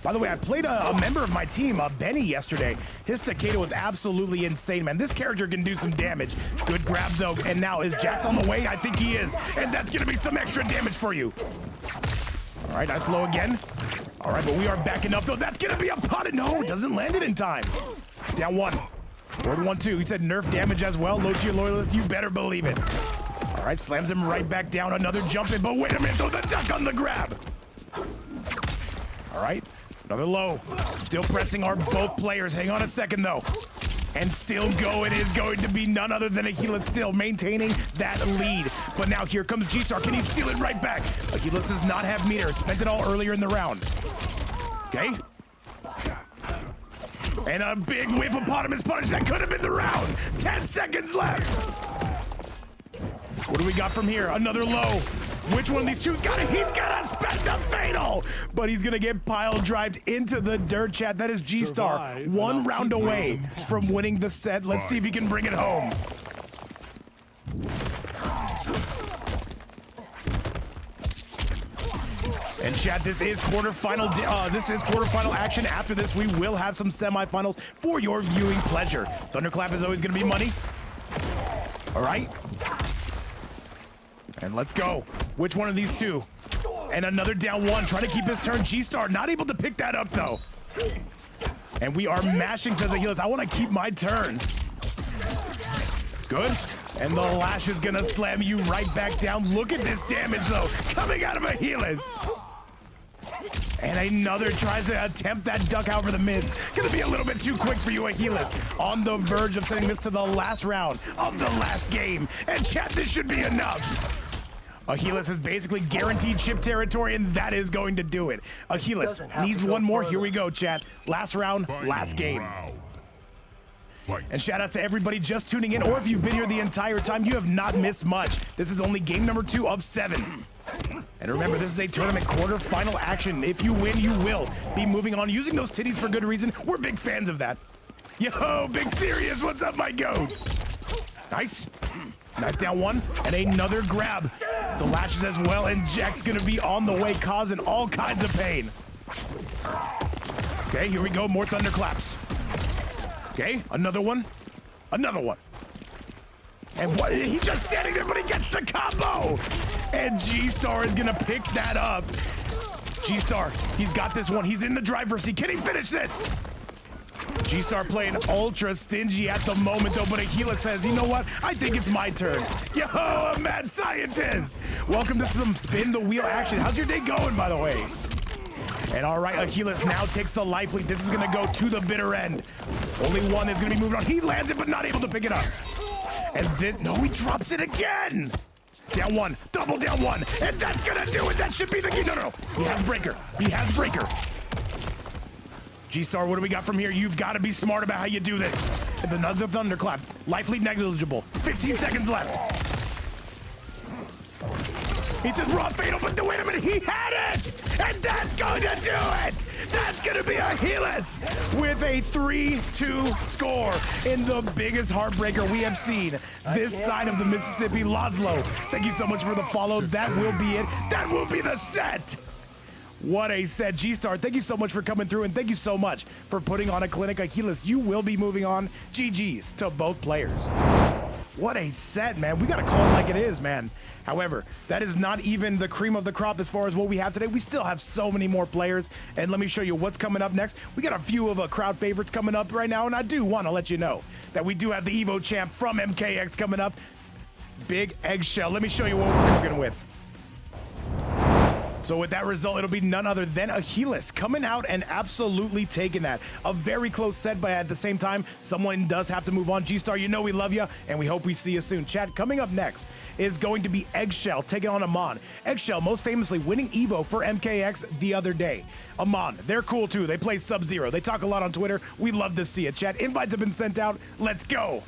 By the way, I played a member of my team, Benny, yesterday. His Takeda was absolutely insane, man. This character can do some damage. Good grab, though. And now, is Jax on the way? I think he is. And that's going to be some extra damage for you. All right, nice low again. All right, but we are backing up, though. That's going to be a pot. No, it doesn't land it in time. Down 1. Forward 1-2. He said nerf damage as well. LowTierLoyalist, you better believe it. All right, slams him right back down. Another jump in, but wait a minute, though. The duck on the grab. All right. Another low. Still pressing our both players. Hang on a second, though. And still going is going to be none other than Ahiless, still maintaining that lead. But now here comes Geestar. Can he steal it right back? Ahiless does not have meter. Spent it all earlier in the round. Okay. And a big whiff upon him is punished. That could have been the round. 10 seconds left. What do we got from here? Another low. Which one of these two's got it? He's gonna spend the fatal, but he's gonna get pile drived into the dirt, chat. That is Geestar, one round away from winning the set. Let's see if he can bring it home. And chat, this is quarterfinal. This is quarterfinal action. After this, we will have some semifinals for your viewing pleasure. Thunderclap is always gonna be money. All right. And let's go. Which one of these two? And another down 1, trying to keep his turn. Geestar not able to pick that up, though. And we are mashing, says Ahiless. I want to keep my turn. Good. And the lash is going to slam you right back down. Look at this damage, though, coming out of Ahiless. And another tries to attempt that duck out for the mids. Gonna be a little bit too quick for you, Ahiless. On the verge of sending this to the last round of the last game. And chat, this should be enough. Ahiless is basically guaranteed chip territory, and that is going to do it. Ahiless needs one more. Here we go, chat. Last round, last game. And shout out to everybody just tuning in, or if you've been here the entire time, you have not missed much. This is only game number 2 of 7. And remember, this is a tournament quarterfinal action. If you win, you will be moving on, using those titties for good reason. We're big fans of that. Yo, Big Serious, what's up, my goat? Nice. Nice down 1, and another grab. The lashes as well, and Jack's gonna be on the way, causing all kinds of pain. Okay, here we go, more thunderclaps. Okay, another one. Another one. And what? He's just standing there, but he gets the combo. And Geestar is gonna pick that up. Geestar, he's got this one. He's in the driver's seat. Can he finish this? Geestar playing ultra stingy at the moment, though, but Ahiless says, you know what? I think it's my turn. Yo, a mad scientist. Welcome to some spin the wheel action. How's your day going, by the way? And all right, Ahiless now takes the life lead. This is gonna go to the bitter end. Only one that's gonna be moving on. He lands it, but not able to pick it up. And then, no, he drops it again. Down 1, double down 1, and that's gonna do it. That should be the key. No. He has breaker. He has breaker. Geestar, what do we got from here? You've got to be smart about how you do this. And another thunderclap. Life lead negligible. 15 seconds left. He says raw fatal, but wait a minute, he had it! And that's going to do it! That's going to be Ahiless with a 3-2 score in the biggest heartbreaker we have seen this side of the Mississippi. Laszlo, thank you so much for the follow. That will be it. That will be the set. What a set. Geestar, thank you so much for coming through, and thank you so much for putting on a clinic. Ahiless, you will be moving on. GG's to both players. What a set, man. We got to call it like it is, man. However, that is not even the cream of the crop as far as what we have today. We still have so many more players, and let me show you what's coming up next. We got a few of crowd favorites coming up right now, and I do want to let you know that we do have the Evo champ from MKX coming up. Big EggShell. Let me show you what we're cooking with. So with that result, it'll be none other than Ahiless coming out and absolutely taking that. A very close set, but at the same time, someone does have to move on. Geestar, you know we love you, and we hope we see you soon. Chat, coming up next is going to be EggShell taking on Amaan. EggShell most famously winning Evo for MKX the other day. Amaan, they're cool too. They play Sub-Zero. They talk a lot on Twitter. We love to see it. Chat, invites have been sent out. Let's go.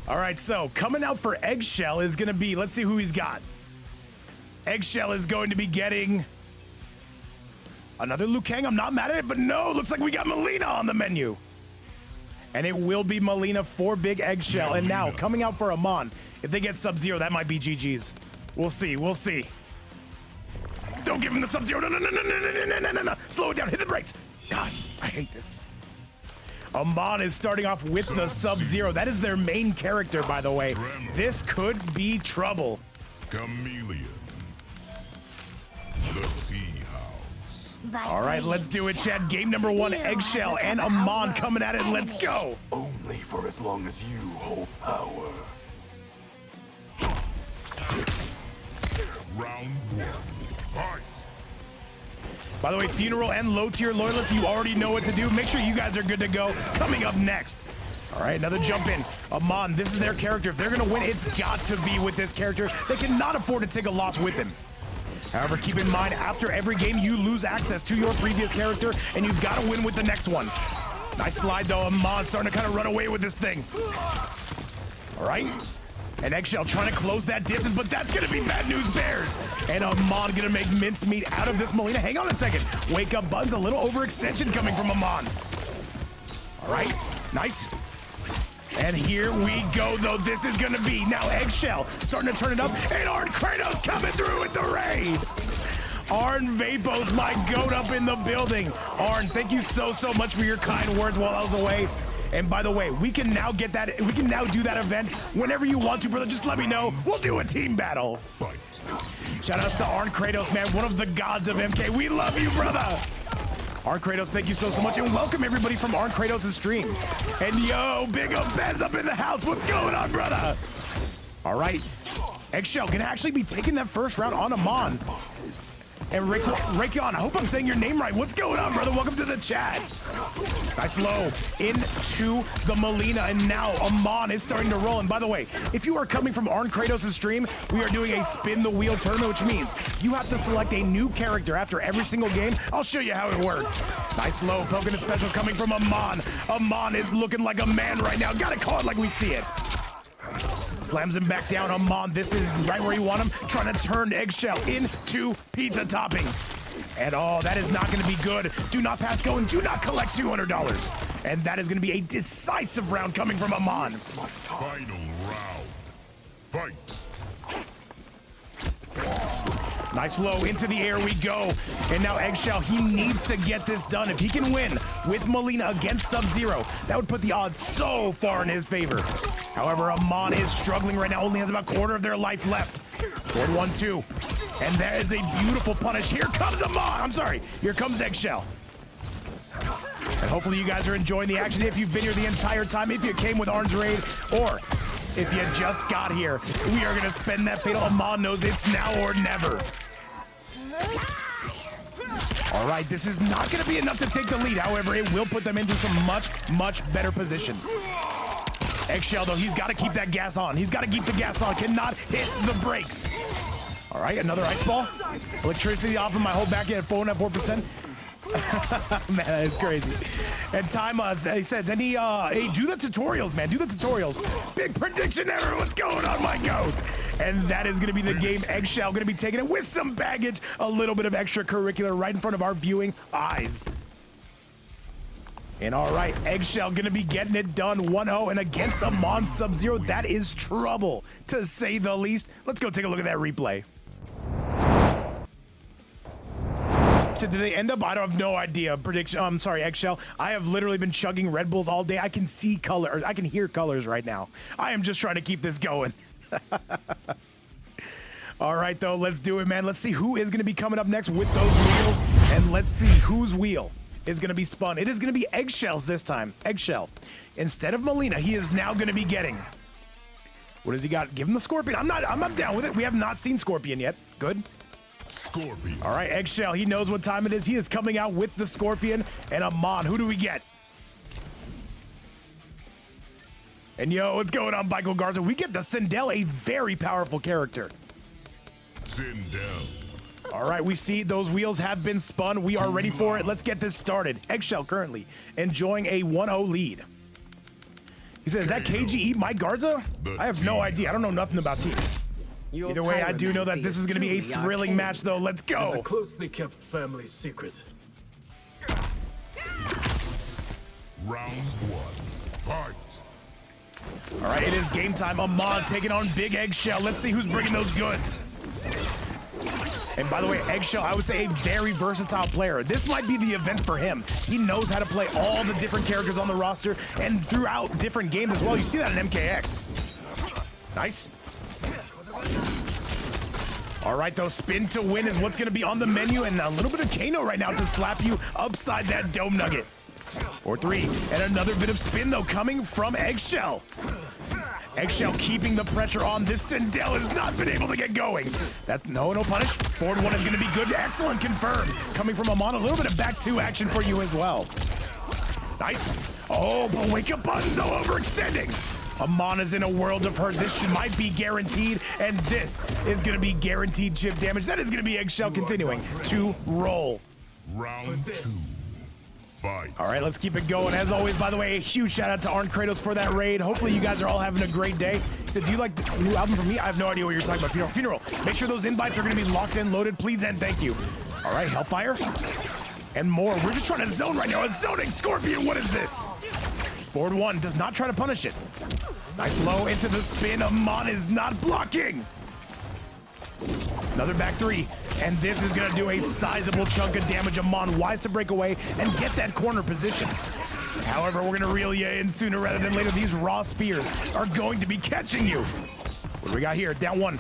All right, so coming out for EggShell is going to be, let's see who he's got. EggShell is going to be getting another Liu Kang. I'm not mad at it, but no, looks like we got Melina on the menu. And it will be Melina for Big EggShell. And now coming out for Amaan. If they get Sub-Zero, that might be GG's. We'll see, we'll see. Don't give him the Sub-Zero. No, no, no, no, no, no, no, no, no, no. Slow it down, hit the brakes. God, I hate this. Amaan is starting off with the Sub-Zero. That is their main character, by the way. This could be trouble. Chameleon. The tea house. All right, let's do it, Chad. Game number 1, EggShell and Amaan coming at it. Let's go. Only for as long as you hold power. Round 1. Fight. By the way, Phuneral and LowTierLoyalist, you already know what to do. Make sure you guys are good to go. Coming up next. All right, another jump in. Amaan, this is their character. If they're going to win, it's got to be with this character. They cannot afford to take a loss with him. However, keep in mind, after every game, you lose access to your previous character, and you've got to win with the next one. Nice slide, though. Amaan starting to kind of run away with this thing. All right. And EggShell trying to close that distance, but that's going to be bad news bears. And Amaan going to make mincemeat out of this Melina. Hang on a second. Wake up buttons, a little overextension coming from Amaan. All right, nice. And here we go, though. This is going to be now EggShell starting to turn it up. And Arn Kratos coming through with the raid. Arn Vapos, my goat, up in the building. Arn, thank you so much for your kind words while I was away. And by the way, we can now get that. We can now do that event whenever you want to, brother. Just let me know. We'll do a team battle. Fight. Shout outs to Arn Kratos, man, one of the gods of MK. We love you, brother. Arn Kratos, thank you so much, and welcome everybody from Arn Kratos' stream. And yo, big up Bez up in the house. What's going on, brother? All right, EggShell can actually be taking that first round on Amaan. And Raykon, I hope I'm saying your name right. What's going on, brother? Welcome to the chat. Nice low into the Melina, and now Amaan is starting to roll. And by the way, if you are coming from Arn Kratos' stream, we are doing a spin the wheel tournament, which means you have to select a new character after every single game. I'll show you how it works. Nice low, poking a special coming from Amaan. Amaan is looking like a man right now. Gotta call it like we see it. Slams him back down. Amaan, this is right where you want him. Trying to turn EggShell into pizza toppings. And oh, that is not going to be good. Do not pass go and do not collect $200. And that is going to be a decisive round coming from Amaan. Final round. Fight. Nice low, into the air we go. And now EggShell, he needs to get this done. If he can win with Melina against Sub-Zero, that would put the odds so far in his favor. However, Amaan is struggling right now, only has about a quarter of their life left. Board 1-2. And that is a beautiful punish. Here comes Amaan. I'm sorry, here comes EggShell. And hopefully you guys are enjoying the action if you've been here the entire time, if you came with Arn's raid, or if you just got here. We are gonna spend that fatal. Amaan knows it's now or never. All right, this is not gonna be enough to take the lead. However, it will put them into some much better position. EggShell, though, he's gotta keep that gas on. He's gotta keep the gas on, cannot hit the brakes. All right, another ice ball. Electricity off of my whole back end at 4.4%. Man, that's crazy. And time, he says, hey, do the tutorials, man. Do the tutorials. Big prediction error. What's going on, my goat? And that is going to be the game. EggShell going to be taking it with some baggage, a little bit of extracurricular right in front of our viewing eyes. And all right, EggShell gonna be getting it done 1-0 and against Amaan Sub-Zero. That is trouble, to say the least. Let's go take a look at that replay. So did they end up? I don't have no idea. Prediction. I'm sorry, EggShell. I have literally been chugging Red Bulls all day. I can see color, or I can hear colors right now. I am just trying to keep this going. All right, though, let's do it, man. Let's see who is going to be coming up next with those wheels, and let's see whose wheel is going to be spun. It is going to be EggShell's this time. EggShell. Instead of Melina, he is now going to be getting. What does he got? Give him the Scorpion. I'm not down with it. We have not seen Scorpion yet. Good. Scorpion. All right, EggShell, he knows what time it is. He is coming out with the Scorpion. And Amaan, who do we get? And yo, what's going on, Michael Garza? We get the Sindel, a very powerful character. Sindel. All right, we see those wheels have been spun. We are ready for it. Let's get this started. EggShell currently enjoying a 1-0 lead. He says, is that KGE Mike Garza? I have no idea. I don't know nothing about teams. Either way, I do know that this is going to be a thrilling match, though. Let's It's a go. closely kept family secret. Round 1. Fight. All right, it is game time. Amaan taking on Big EggShell. Let's see who's bringing those goods. And by the way, EggShell, I would say a very versatile player. This might be the event for him. He knows how to play all the different characters on the roster and throughout different games as well. You see that in MKX. Nice. All right, though, spin to win is what's going to be on the menu, and a little bit of Kano right now to slap you upside that dome nugget. Or 3, and another bit of spin, though, coming from EggShell. EggShell keeping the pressure on. This Sindel has not been able to get going. That no punish. Forward 1 is going to be good. Excellent confirm. Coming from Amaan, a little bit of back 2 action for you as well. Nice. Oh, but wake up buttons, though, overextending. Amaan is in a world of hurt. This might be guaranteed, and this is going to be guaranteed chip damage. That is going to be EggShell continuing to roll. Round 2. Fight. All right, let's keep it going. As always, by the way, a huge shout out to Arn Kratos for that raid. Hopefully you guys are all having a great day. He said, do you like the new album from me? I have no idea what you're talking about. Phuneral. Make sure those invites are going to be locked in, loaded, please, and thank you. All right, Hellfire. And more. We're just trying to zone right now. It's zoning Scorpion. What is this? Forward 1 does not try to punish it. Nice low into the spin. Amaan is not blocking. Another back 3, and this is gonna do a sizable chunk of damage. Amaan wise to break away and get that corner position. However, we're gonna reel you in sooner rather than later. These raw spears are going to be catching you. What do we got here? Down 1.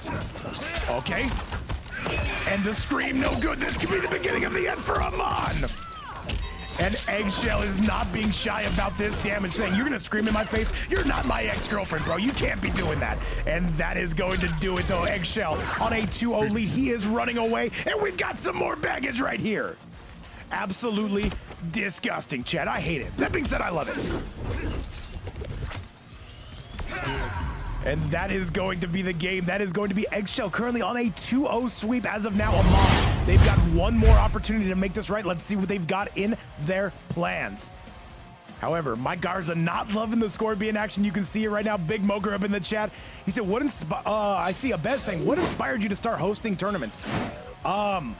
Okay. And the scream, no good. This could be the beginning of the end for Amaan. And EggShell is not being shy about this damage, saying, you're gonna scream in my face? You're not my ex-girlfriend, bro. You can't be doing that. And that is going to do it, though. EggShell on a 2-0 lead. He is running away, and we've got some more baggage right here. Absolutely disgusting, Chad. I hate it. That being said, I love it. And that is going to be the game. That is going to be EggShell currently on a 2-0 sweep as of now. Amaan, they've got one more opportunity to make this right. Let's see what they've got in their plans. However, Mike Garza not loving the Scorpion action. You can see it right now. Big Moker up in the chat. He said, I see a bet saying, what inspired you to start hosting tournaments? In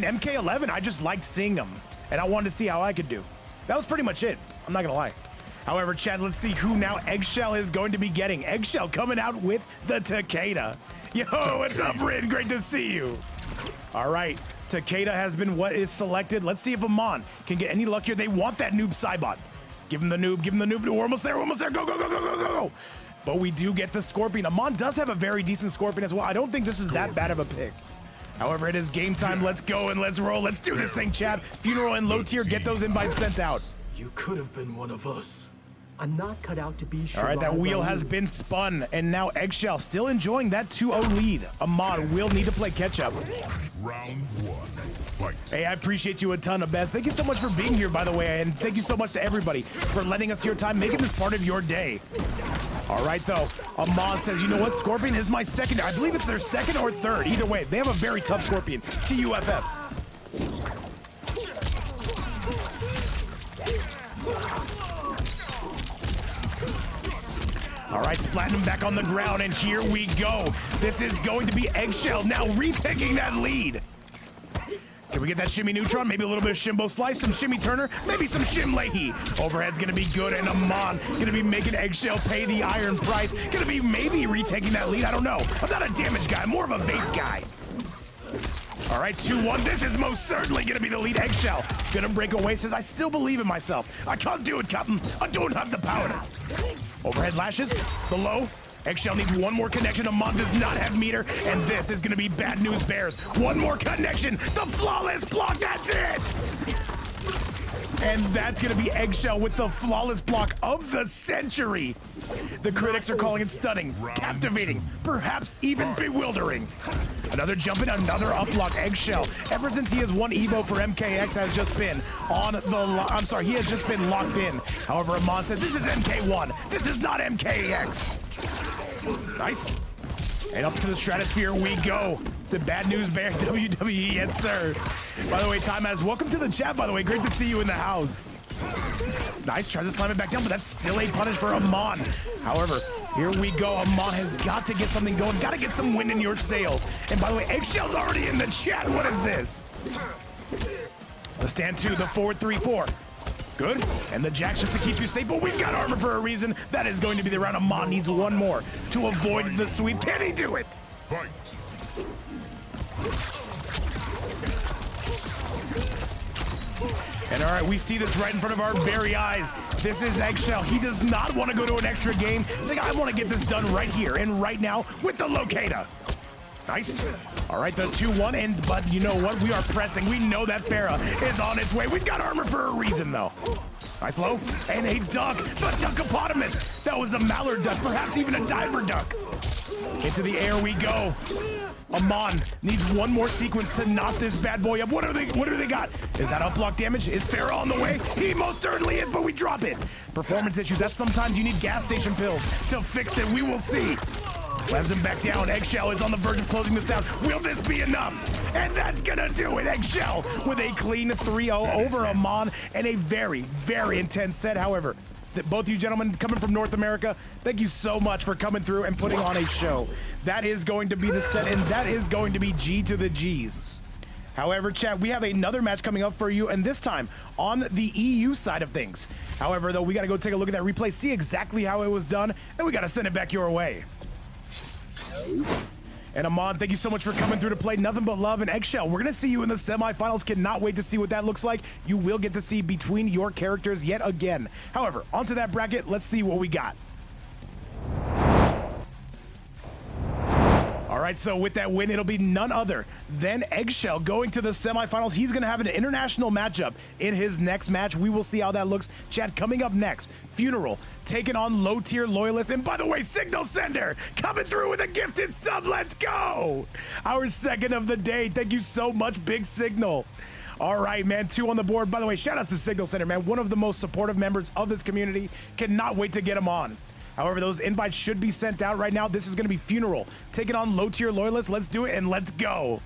MK11, I just liked seeing them, and I wanted to see how I could do. That was pretty much it. I'm not gonna lie. However, Chad, let's see who now EggShell is going to be getting. EggShell coming out with the Takeda. Yo, what's up, Rin? Great to see you. All right, Takeda has been what is selected. Let's see if Amaan can get any luckier. They want that noob Cybot. Give him the noob, give him the noob. We're almost there, we're almost there. Go, go, go, go, go, go, go. But we do get the Scorpion. Amaan does have a very decent Scorpion as well. I don't think this is that bad of a pick. However, it is game time. Let's go and let's roll. Let's do this thing, Chad. Phuneral and low tier, get those invites sent out. You could have been one of us. I'm not cut out to be sure. All right, that wheel has been spun, and now EggShell still enjoying that 2-0 lead. Amaan will need to play catch up. Round 1. Fight. Hey, I appreciate you a ton of best. Thank you so much for being here, by the way, and thank you so much to everybody for lending us your time, making this part of your day. All right, though, Amaan says, you know what? Scorpion is my second. I believe it's their second or third. Either way, they have a very tough Scorpion. TUFF. All right, splatting him back on the ground, and here we go. This is going to be EggShell now retaking that lead. Can we get that shimmy neutron? Maybe a little bit of Shimbo Slice, some shimmy Turner, maybe some Shim Leahy. Overhead's gonna be good, and Amaan gonna be making EggShell pay the iron price. Gonna be maybe retaking that lead, I don't know. I'm not a damage guy, I'm more of a vape guy. All right, 2-1, this is most certainly gonna be the lead. EggShell gonna break away, says, I still believe in myself. I can't do it, Captain. I don't have the power. Overhead lashes, the low. EggShell needs one more connection. Amaan does not have meter, and this is gonna be bad news bears. One more connection, the flawless block, that's it! And that's gonna be EggShell with the flawless block of the century. The critics are calling it stunning, captivating, perhaps even bewildering. Another jump in, another up block. EggShell, ever since he has won Evo for MKX, has just been on the, he has just been locked in. However, Amaan said, this is MK1, this is not MKX. Nice. And up to the stratosphere we go. It's a bad news bear WWE, yes sir. By the way, Time has welcome to the chat, by the way. Great to see you in the house. Nice, tries to slam it back down, but that's still a punish for Amaan. However, here we go. Amaan has got to get something going, got to get some wind in your sails. And by the way, EggShell's already in the chat. What is this? The stand 2, the forward 3-4. Good, and the jack just to keep you safe, but we've got armor for a reason. That is going to be the round. Amaan needs one more to avoid the sweep. Can he do it? Fight. And all right, we see this right in front of our very eyes. This is EggShell. He does not want to go to an extra game. He's like, I want to get this done right here and right now with the locator. Nice. All right, the 2-1, but you know what? We are pressing. We know that Farah is on its way. We've got armor for a reason, though. Nice low, and a duck, the duckopotamus. That was a mallard duck, perhaps even a diver duck. Into the air we go. Amaan needs one more sequence to knot this bad boy up. What do they got? Is that up block damage? Is Farah on the way? He most certainly is, but we drop it. Performance issues, that's sometimes you need gas station pills to fix it. We will see. Slams him back down. EggShell is on the verge of closing this out. Will this be enough? And that's gonna do it. EggShell with a clean 3-0 over Amaan and a very, very intense set. However, both of you gentlemen coming from North America, thank you so much for coming through and putting on a show. That is going to be the set, and that is going to be G to the G's. However, chat, we have another match coming up for you, and this time on the EU side of things. However, though, we got to go take a look at that replay, see exactly how it was done, and we got to send it back your way. And Amaan, thank you so much for coming through to play nothing but love. And EggShell, we're going to see you in the semifinals. Cannot wait to see what that looks like. You will get to see between your characters yet again. However, onto that bracket, let's see what we got. All right, so with that win, it'll be none other than EggShell going to the semifinals. He's going to have an international matchup in his next match. We will see how that looks. Chat, coming up next, Phuneral taking on LowTierLoyalist. And by the way, Signal Sender coming through with a gifted sub. Let's go. Our second of the day. Thank you so much, Big Signal. All right, man, 2 on the board. By the way, shout out to Signal Center, man. One of the most supportive members of this community. Cannot wait to get him on. However, those invites should be sent out right now. This is going to be Phuneral taking on LowTierLoyalist. Let's do it and let's go.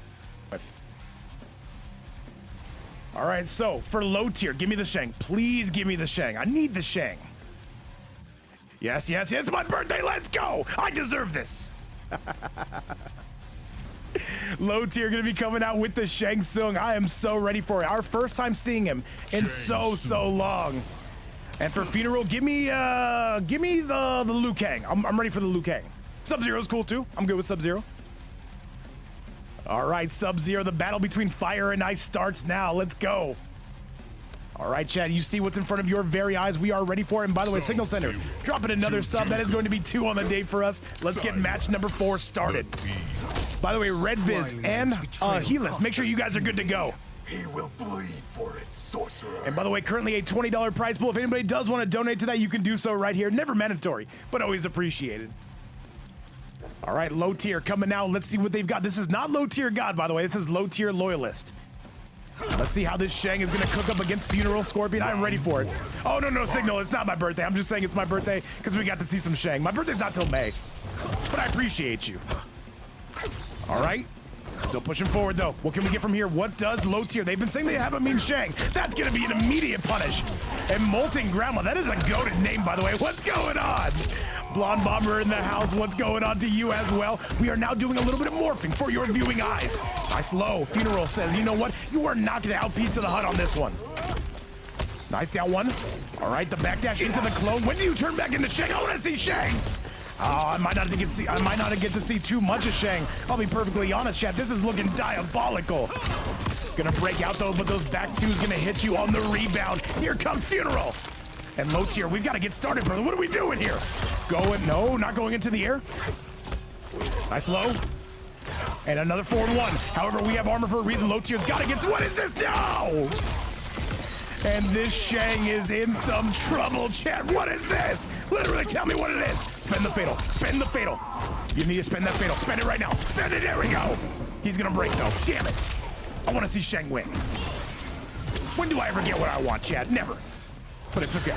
All right, so for low tier, give me the Shang. Please give me the Shang. I need the Shang. Yes, yes, yes, my birthday. Let's go. I deserve this. Low tier going to be coming out with the Shang Tsung. I am so ready for it. Our first time seeing him in so long. And for Phuneral, give me the Liu Kang. I'm ready for the Liu Kang. Sub-Zero's cool too. I'm good with Sub-Zero. All right, Sub-Zero, the battle between fire and ice starts now. Let's go. All right, Chad, you see what's in front of your very eyes. We are ready for it. And by the way, Signal Center, dropping another sub. That is going to be 2 on the day for us. Let's get match number 4 started. By the way, Redvis and Ahiless, make sure you guys are good to go. He will bleed for it, sorcerer. And by the way, currently a $20 prize pool. If anybody does want to donate to that, you can do so right here. Never mandatory, but always appreciated. All right, low tier coming now. Let's see what they've got. This is not low tier God, by the way. This is low tier Loyalist. Let's see how this Shang is going to cook up against Phuneral Scorpion. I'm ready for it. Oh, no, Signal. It's not my birthday. I'm just saying it's my birthday because we got to see some Shang. My birthday's not till May, but I appreciate you. All right. Still pushing forward, though. What can we get from here? What does low tier? They've been saying they have a mean Shang. That's going to be an immediate punish. And Molten Grandma, that is a goated name, by the way. What's going on? Blonde Bomber in the house. What's going on to you as well? We are now doing a little bit of morphing for your viewing eyes. Nice low. Phuneral says, you know what? You are not going to out Pizza the Hut on this one. Nice down one. All right, the backdash into the clone. When do you turn back into Shang? I want to see Shang. Oh, I might not get to see too much of Shang. I'll be perfectly honest, chat. This is looking diabolical. Gonna break out though, but those back twos gonna hit you on the rebound. Here comes Phuneral. And low tier, we've got to get started, brother. What are we doing here? Going, no, not going into the air. Nice low. And another forward one. However, we have armor for a reason. Low tier's got to get, what is this? No! And this Shang is in some trouble, chat. What is this? Literally tell me what it is. Spend the fatal, spend the fatal. You need to spend that fatal. Spend it right now. Spend it, there we go. He's gonna break though, damn it. I want to see Shang win. When do I ever get what I want, chat? Never. But it's okay.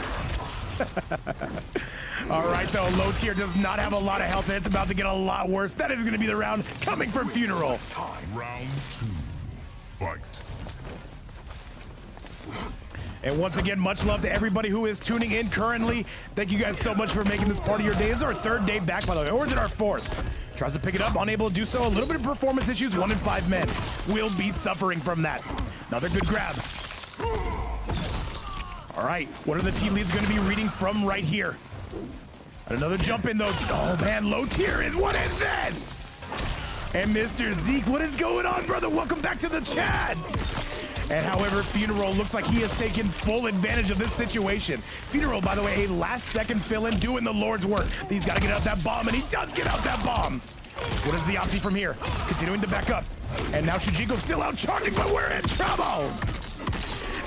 All right, though, low tier does not have a lot of health, and it's about to get a lot worse. That is going to be the round coming from Phuneral. Round 2, fight. And once again, much love to everybody who is tuning in currently. Thank you guys so much for making this part of your day. This is our third day back, by the way, or is it our fourth? Tries to pick it up, unable to do so. A little bit of performance issues, 1 in 5 men will be suffering from that. Another good grab. All right, what are the team leads going to be reading from right here? And another jump in though. Oh man, low tier is, what is this? And Mr. Zeke, what is going on, brother? Welcome back to the chat. And however, Phuneral looks like he has taken full advantage of this situation. Phuneral, by the way, a last-second fill-in doing the Lord's work. He's got to get out that bomb, and he does get out that bomb. What is the opti from here? Continuing to back up. And now Shujiko's still out charging, but we're in trouble.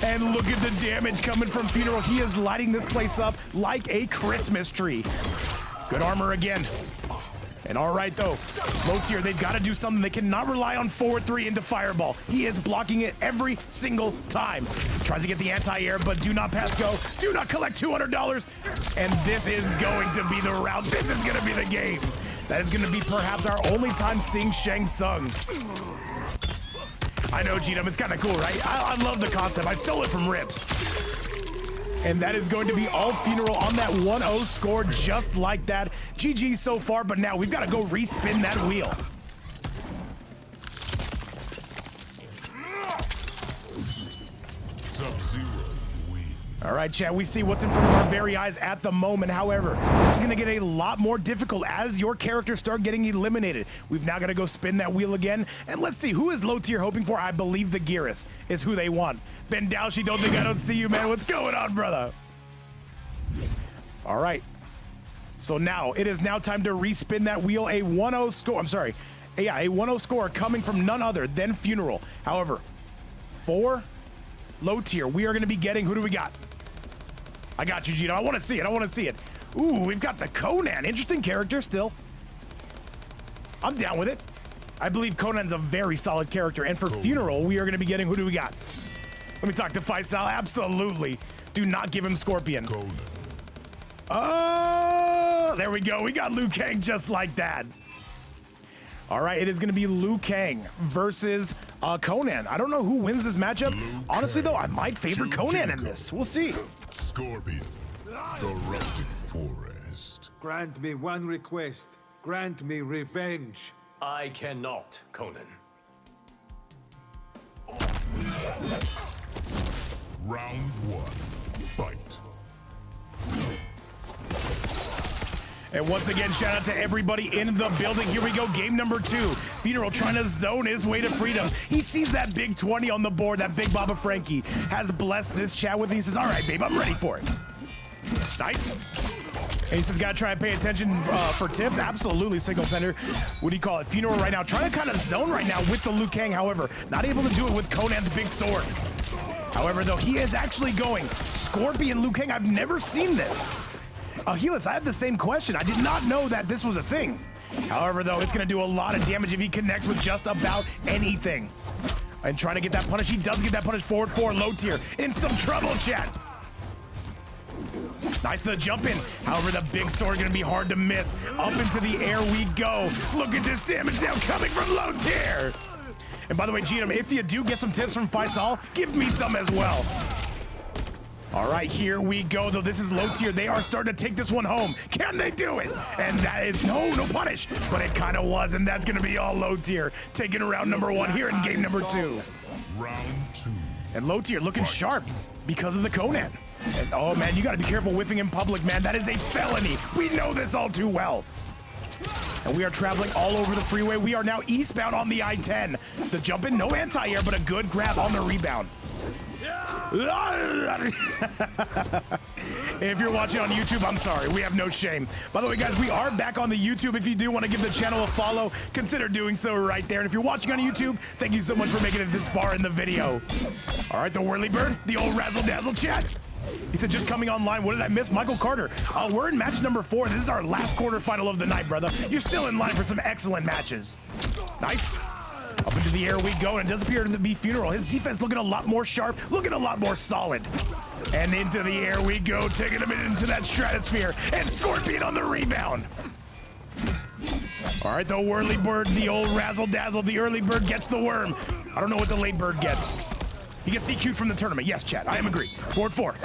And look at the damage coming from Phuneral. He is lighting this place up like a Christmas tree. Good armor again. And all right, though, low tier, they've got to do something. They cannot rely on forward 3 into Fireball. He is blocking it every single time. Tries to get the anti-air, but do not pass go. Do not collect $200. And this is going to be the round. This is going to be the game. That is going to be perhaps our only time seeing Shang Tsung. I know, GDM, it's kind of cool, right? I love the concept. I stole it from Rips. And that is going to be all Phuneral on that 1-0 score, just like that. GG so far, but now we've got to go respin that wheel. Sub-Zero win. All right, chat, we see what's in front of our very eyes at the moment. However, this is going to get a lot more difficult as your characters start getting eliminated. We've now got to go spin that wheel again. And let's see, who is low tier hoping for? I believe the Geestar is who they want. Ben Dowshy, don't think I don't see you, man. What's going on, brother? All right. So now, it is now time to respin that wheel. A 1-0 score, I'm sorry. Yeah, a 1-0 score coming from none other than Phuneral. However, for low tier, we are going to be getting, who do we got? I got you, Gino. I want to see it. I want to see it. Ooh, we've got the Conan. Interesting character still. I'm down with it. I believe Conan's a very solid character. And for Phuneral, we are going to be getting, who do we got? Let me talk to Faisal. Absolutely. Do not give him Scorpion. Conan. Oh, there we go. We got Liu Kang just like that. All right, it is going to be Liu Kang versus Conan. I don't know who wins this matchup. Honestly, though, I might favor Conan in this. We'll see. Scorpion. Corrupted forest. Grant me one request. Grant me revenge. I cannot, Conan. Round 1, fight. And once again, shout out to everybody in the building. Here we go, game number 2. Phuneral trying to zone his way to freedom. He sees that big 20 on the board, that big Baba Frankie has blessed this chat with. He says, all right, babe, I'm ready for it. Nice. And he says, gotta try and pay attention for tips. Absolutely, Signal Center. What do you call it? Phuneral right now, trying to kind of zone right now with the Liu Kang, however, not able to do it with Conan's big sword. However, though, he is actually going Scorpion Liu Kang. I've never seen this. Ahiless, I have the same question. I did not know that this was a thing. However, though, it's going to do a lot of damage if he connects with just about anything. And trying to get that punish. He does get that punish. Forward 4, low tier. In some trouble, chat. Nice to the jump in. However, the big sword going to be hard to miss. Up into the air we go. Look at this damage now coming from low tier. And by the way, GM, if you do get some tips from Faisal, give me some as well. All right, here we go, though. This is low tier. They are starting to take this one home. Can they do it? And that is, no punish. But it kind of was, and that's going to be all low tier. Taking round number 1 here in game number 2. Round 2. And low tier looking sharp because of the Conan. And, oh, man, you got to be careful whiffing in public, man. That is a felony. We know this all too well. And we are traveling all over the freeway. We are now eastbound on the I-10. The jump in, no anti-air, but a good grab on the rebound. If you're watching on YouTube, I'm sorry. We have no shame. By the way, guys, we are back on the YouTube. If you do want to give the channel a follow, consider doing so right there. And if you're watching on YouTube, thank you so much for making it this far in the video. All right, the Whirly Bird, the old Razzle Dazzle chat. He said, just coming online. What did I miss? Michael Carter. We're in match number 4. This is our last quarterfinal of the night, brother. You're still in line for some excellent matches. Nice. Up into the air we go, and it does appear to be Phuneral. His defense looking a lot more sharp, looking a lot more solid. And into the air we go, taking him into that stratosphere. And Scorpion on the rebound. All right, the Whirly Bird, the old Razzle Dazzle. The early bird gets the worm. I don't know what the late bird gets. He gets DQ'd from the tournament. Yes, chat, I am agree. 4-4.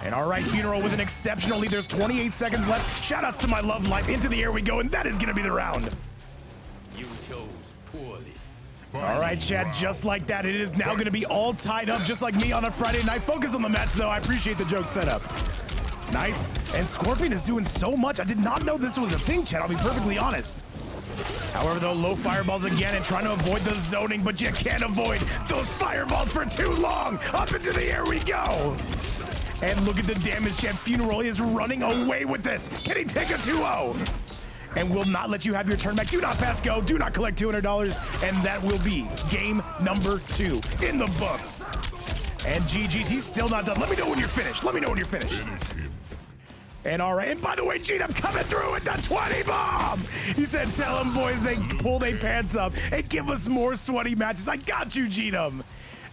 And all right, Phuneral with an exceptional lead. There's 28 seconds left. Shout-outs to my love life. Into the air we go, and that is going to be the round. You chose poorly. All right, chat, just like that, it is now going to be all tied up, just like me on a Friday night. Focus on the match, though. I appreciate the joke setup. Nice. And Scorpion is doing so much. I did not know this was a thing, chat. I'll be perfectly honest. However, though, low fireballs again and trying to avoid the zoning, but you can't avoid those fireballs for too long. Up into the air we go. And look at the damage, chat. Phuneral is running away with this. Can he take a 2-0? And will not let you have your turn back. Do not pass go. Do not collect $200. And that will be game number 2 in the books. And GG's, he's still not done. Let me know when you're finished. Let me know when you're finished. And all right, and by the way, G-Dub coming through with the 20 bomb. He said, tell them boys they pull their pants up and give us more sweaty matches. I got you, G-Dub.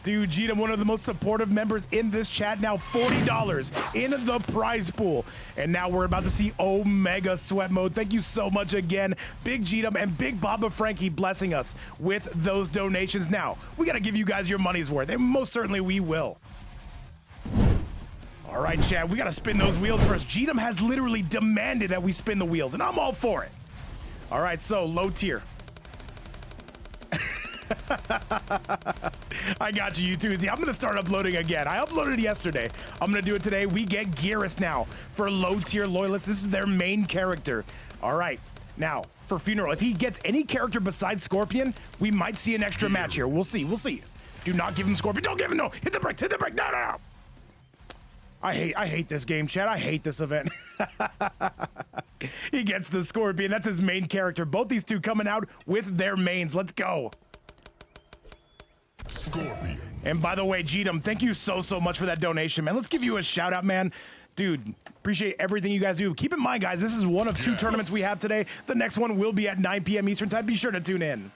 Dude, G-Dub, one of the most supportive members in this chat. Now $40 in the prize pool. And now we're about to see Omega Sweat Mode. Thank you so much again. Big G-Dub and Big Baba Frankie blessing us with those donations. Now, we got to give you guys your money's worth, and most certainly we will. All right, Chad, we got to spin those wheels first. G-Dub has literally demanded that we spin the wheels, and I'm all for it. All right, so low tier. I got you, YouTube. I'm going to start uploading again. I uploaded yesterday. I'm going to do it today. We get Geestar now for low tier loyalists. This is their main character. All right, now for Phuneral, if he gets any character besides Scorpion, we might see an extra match here. We'll see. We'll see. Do not give him Scorpion. Don't give him. No. Hit the brakes. Hit the brake. No, no, no. I hate this game, chat. I hate this event. He gets the Scorpion. That's his main character. Both these two coming out with their mains. Let's go. Scorpion. And by the way, G-Dub, thank you so much for that donation, man. Let's give you a shout out, man. Dude, appreciate everything you guys do. Keep in mind, guys, this is one of 2 tournaments we have today. The next one will be at 9 p.m. Eastern time. Be sure to tune in.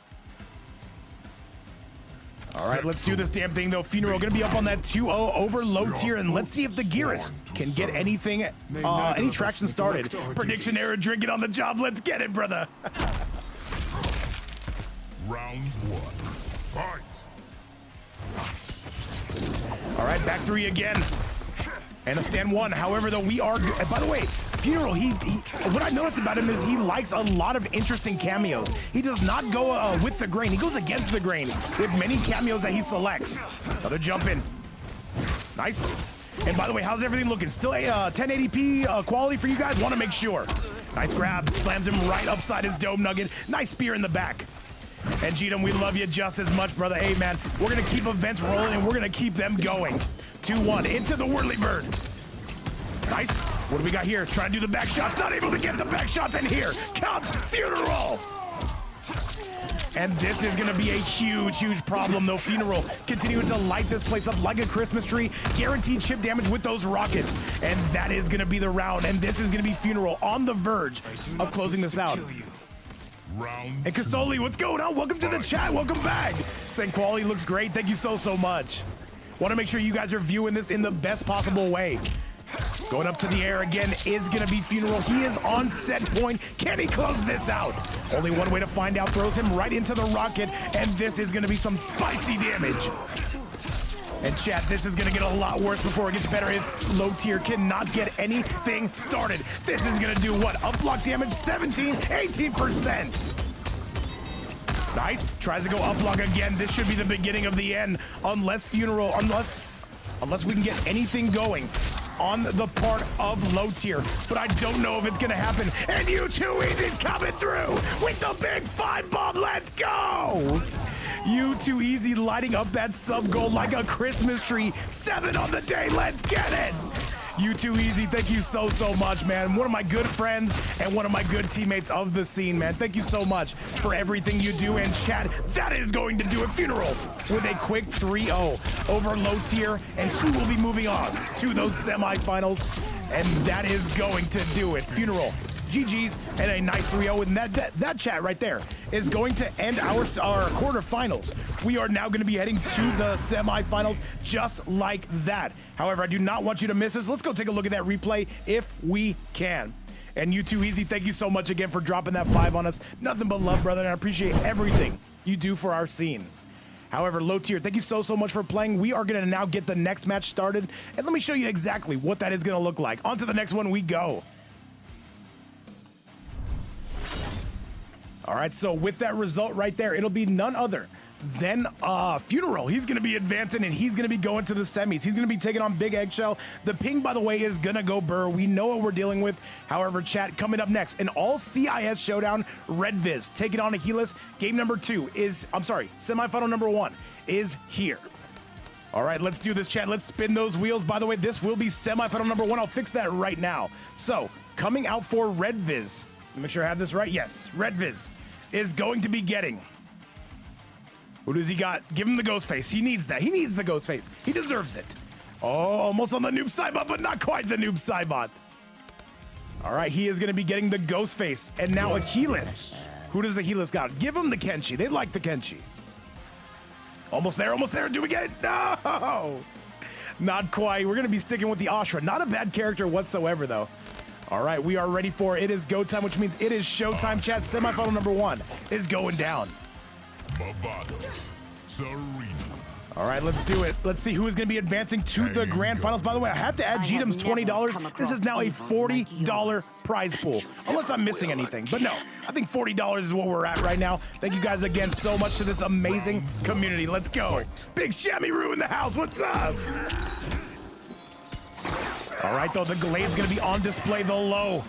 All right, let's do this damn thing, though. Phuneral going to be up on that 2-0 over low tier, and let's see if the Geestar can get anything, any traction started. Prediction error, drinking on the job. Let's get it, brother. Round 1. Fight. All right, back 3 again. And a stand 1. However, though, we are, by the way, Phuneral, what I noticed about him is he likes a lot of interesting cameos. He does not go with the grain. He goes against the grain with many cameos that he selects. Another jump in. Nice. And by the way, how's everything looking? Still a 1080p quality for you guys? Want to make sure. Nice grab. Slams him right upside his dome nugget. Nice spear in the back. And G-Dub, we love you just as much, brother. Hey, man, we're going to keep events rolling, and we're going to keep them going. 2-1 into the Whirly Bird. Nice. What do we got here? Trying to do the back shots. Not able to get the back shots in here. Comes Phuneral. And this is going to be a huge problem, though. Phuneral continuing to light this place up like a Christmas tree. Guaranteed chip damage with those rockets. And that is going to be the round. And this is going to be Phuneral on the verge of closing this out. And Kasoli, what's going on? Welcome to the chat. Welcome back. Saying quality looks great. Thank you so much. Want to make sure you guys are viewing this in the best possible way. Going up to the air again is going to be Phuneral. He is on set point. Can he close this out? Only one way to find out. Throws him right into the rocket, and this is going to be some spicy damage. And chat, this is gonna get a lot worse before it gets better if low tier cannot get anything started. This is gonna do what? Up block damage, 17, 18%. Nice, tries to go up block again. This should be the beginning of the end, unless Phuneral, unless we can get anything going on the part of low tier. But I don't know if it's gonna happen. And U2Easy's coming through with the big 5-bomb, let's go! U2Easy lighting up that sub goal like a Christmas tree. 7 on the day, let's get it! U2Easy, thank you so much, man. One of my good friends and one of my good teammates of the scene, man. Thank you so much for everything you do. And chat, that is going to do it. Phuneral with a quick 3-0 over low tier, and he will be moving on to those semifinals, and that is going to do it. Phuneral, GG's, and a nice 3-0, and that chat right there is going to end our quarterfinals. We are now going to be heading to the semifinals just like that. However, I do not want you to miss this. Let's go take a look at that replay if we can. And U2Easy, thank you so much again for dropping that 5 on us. Nothing but love, brother, and I appreciate everything you do for our scene. However, low tier, thank you so much for playing. We are going to now get the next match started, and let me show you exactly what that is going to look like. On to the next one we go. All right, so with that result right there, it'll be none other than Phuneral. He's going to be advancing, and he's going to be going to the semis. He's going to be taking on Big EggShell. The ping, by the way, is going to go burr. We know what we're dealing with. However, chat, coming up next, an all-CIS showdown, Redvis taking on Ahiless. Game number 2 is, semifinal number 1 is here. All right, let's do this, chat. Let's spin those wheels. By the way, this will be semifinal number 1. I'll fix that right now. So, coming out for Redvis. Make sure I have this right. Yes, Redvis is going to be getting. Who does he got? Give him the ghost face. He needs that. He needs the ghost face. He deserves it. Oh, almost on the noob sidebot, but not quite the noob sidebot. All right, he is going to be getting the ghost face. And now Ahiless. Who does Ahiless got? Give him the Kenshi. They like the Kenshi. Almost there, almost there. Do we get it? No! Not quite. We're going to be sticking with the Ashra. Not a bad character whatsoever, though. All right, we are ready for it. It is go time, which means it is showtime, chat. Semifinal number 1 is going down. All right, let's do it. Let's see who is going to be advancing to the grand finals. By the way, I have to add GDM's $20. This is now a $40 prize pool, unless I'm missing anything. But no, I think $40 is what we're at right now. Thank you guys again so much to this amazing community. Let's go. Big Shamiroo in the house. What's up? All right, though, the Glade's going to be on display, the low.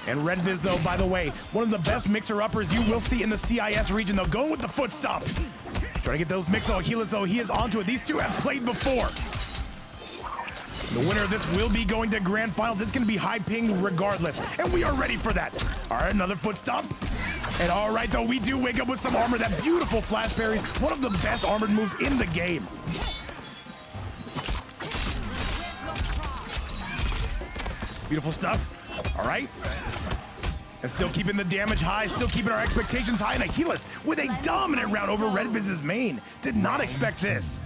And Redvis, though, by the way, one of the best mixer-uppers you will see in the CIS region, though. Going with the foot stomp. Trying to get those mix. Oh, Ahiless, though, he is onto it. These two have played before. The winner of this will be going to grand finals. It's going to be high ping regardless, and we are ready for that. All right, another foot stomp. And all right, though, we do wake up with some armor. That beautiful flash parries, one of the best armored moves in the game. Beautiful stuff. All right. And still keeping the damage high, still keeping our expectations high. And Ahiless with a dominant round over Redvis's main. Did not expect this.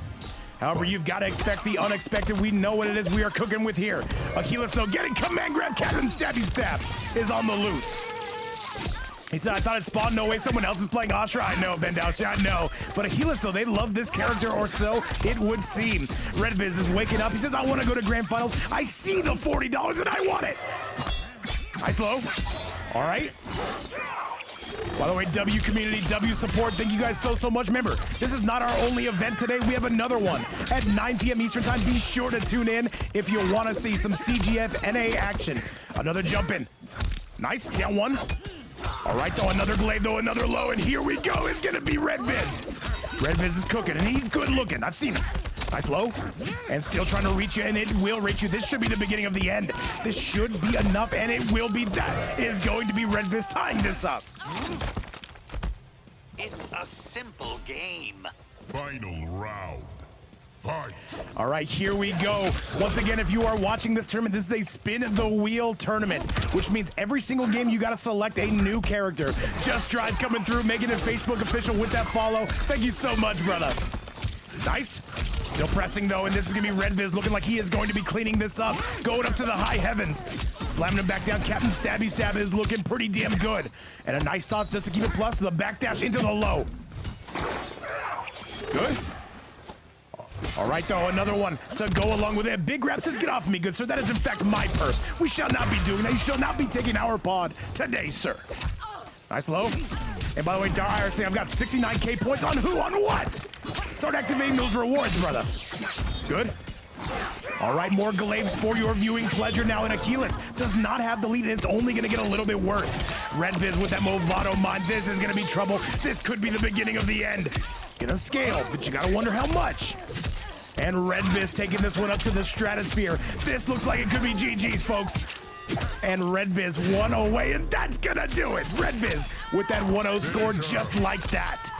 However, you've got to expect the unexpected. We know what it is we are cooking with here. Ahiless, though, getting command grab. Captain Stabby Stab is on the loose. He said, I thought it spawned. No way, someone else is playing Ashra. I know, Vendouch, I know. But Ahiless, though, they love this character, or so it would seem. Redvis is waking up. He says, I want to go to grand finals. I see the $40 and I want it. Nice low. All right. By the way, W community, W support, thank you guys so much. Remember, this is not our only event today. We have another one at 9 p.m. Eastern time. Be sure to tune in if you want to see some CGF NA action. Another jump in. Nice, down one. All right, though, another glaive, though, another low, and here we go. It's going to be Redvis. Redvis is cooking, and he's good looking. I've seen him. Nice low, and still trying to reach you, and it will reach you. This should be the beginning of the end. This should be enough, and it will be. That is going to be Redvis tying this up. It's a simple game. Final round. Fight. All right, here we go. Once again, if you are watching this tournament, this is a spin the wheel tournament, which means every single game you got to select a new character. Just Drive coming through, making it Facebook official with that follow. Thank you so much, brother. Nice. Still pressing, though, and this is going to be Redvis looking like he is going to be cleaning this up. Going up to the high heavens. Slamming him back down. Captain Stabby Stab is looking pretty damn good. And a nice toss just to keep it plus. The backdash into the low. Good. All right, though, another one to go along with it. Big grab says, get off me, good sir. That is, in fact, my purse. We shall not be doing that. You shall not be taking our pod today, sir. Nice low. And by the way, Dar saying I've got 69K points on who? On what? Start activating those rewards, brother. Good. All right, more glaives for your viewing pleasure now. And Ahiless does not have the lead, and it's only going to get a little bit worse. Redvis with that Movado mine. This is going to be trouble. This could be the beginning of the end. Gonna scale, but you got to wonder how much. And Redvis taking this one up to the stratosphere. This looks like it could be GG's, folks. And Redvis 1 away, and that's gonna do it. Redvis with that 1-0 score just like that.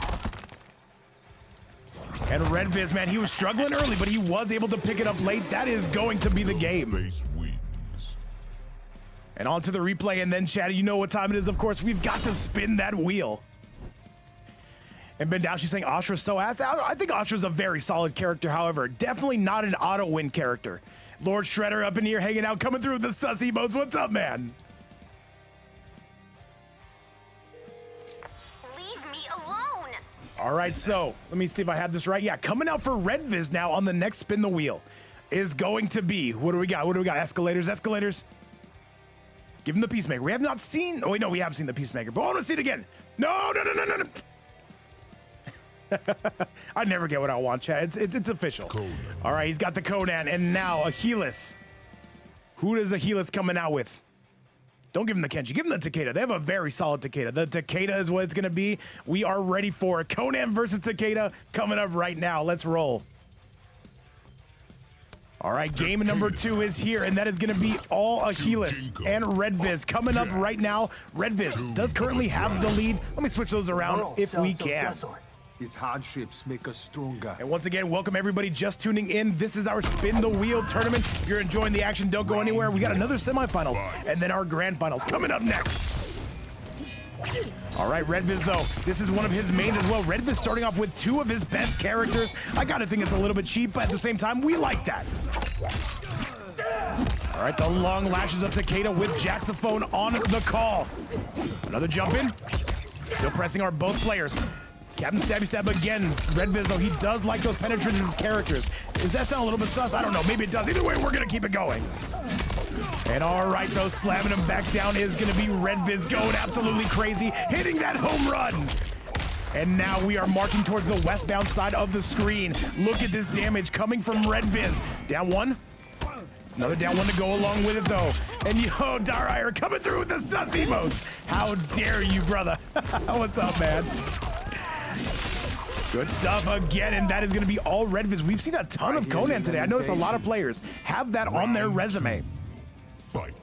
And Redvis, man, he was struggling early, but he was able to pick it up late. That is going to be the game. And on to the replay, and then Chad, you know what time it is, of course. We've got to spin that wheel. And Bendashi saying Ashra's so ass. I think Ashra's a very solid character, however, definitely not an auto-win character. Lord Shredder up in here hanging out, coming through with the sus emotes. What's up, man? Leave me alone. All right, so let me see if I have this right. Yeah, coming out for Redvis now on the next spin the wheel is going to be, what do we got? What do we got? Escalators, escalators. Give him the Peacemaker. We have not seen, oh wait, no, we have seen the Peacemaker, but I want to see it again. No. I never get what I want, Chad. It's official. Conan. All right, he's got the Conan, and now Ahiless. Who does Ahiless coming out with? Don't give him the Kenshi. Give him the Takeda. They have a very solid Takeda. The Takeda is what it's going to be. We are ready for it. Conan versus Takeda coming up right now. Let's roll. All right, game number 2 is here, and that is going to be all Ahiless and Redvis coming up right now. Redvis does currently have the lead. Let me switch those around if we can. Its hardships make us stronger. And once again, welcome everybody just tuning in. This is our Spin the Wheel tournament. If you're enjoying the action, don't go anywhere. We got another semifinals and then our grand finals coming up next. All right, Redvis, though, this is one of his mains as well. Redvis starting off with 2 of his best characters. I gotta think it's a little bit cheap, but at the same time, we like that. All right, the long lashes of Takeda with Jaxophone on the call. Another jump in. Still pressing our both players. Captain Stabby Stab again. Redvis, though, he does like those penetrative characters. Does that sound a little bit sus? I don't know. Maybe it does. Either way, we're going to keep it going. And all right, though, slamming him back down is going to be Redvis going absolutely crazy, hitting that home run. And now we are marching towards the westbound side of the screen. Look at this damage coming from Redvis. Down 1. Another down 1 to go along with it, though. And yo, Darire coming through with the sus emotes. How dare you, brother? What's up, man? Good stuff again, and that is going to be all Redvis. We've seen a ton of Conan today. I noticed a lot of players have that on their resume. Fight.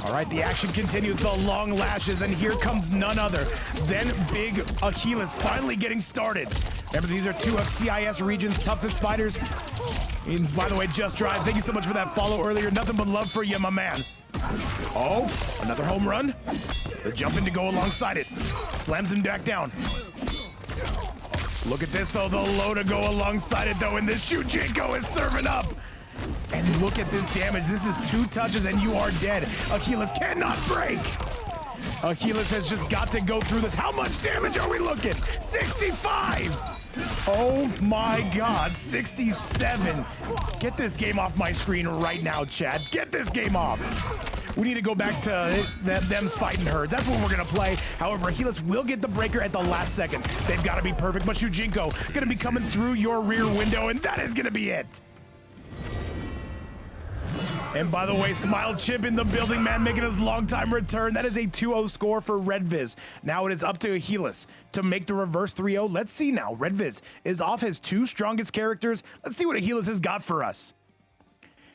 All right, the action continues, the long lashes, and here comes none other than Big Ahiless finally getting started. Remember, these are 2 of CIS region's toughest fighters. And by the way, Just Drive, thank you so much for that follow earlier. Nothing but love for you, my man. Oh, another home run. The jump in to go alongside it. Slams him back down. Look at this, though, the low to go alongside it, though, and this Shujinko is serving up. And look at this damage. This is 2 touches, and you are dead. Ahiless cannot break. Ahiless has just got to go through this. How much damage are we looking? 65! Oh my God, 67. Get this game off my screen right now, Chad. Get this game off. We need to go back to them's fighting herds. That's what we're gonna play. However, Ahiless will get the breaker at the last second. They've got to be perfect, but Shujinko gonna be coming through your rear window, and that is gonna be it. And by the way, Smile Chip in the building, man, making his long-time return. That is a 2-0 score for Redvis. Now it is up to Ahiless to make the reverse 3-0. Let's see now. Redvis is off his 2 strongest characters. Let's see what Ahiless has got for us.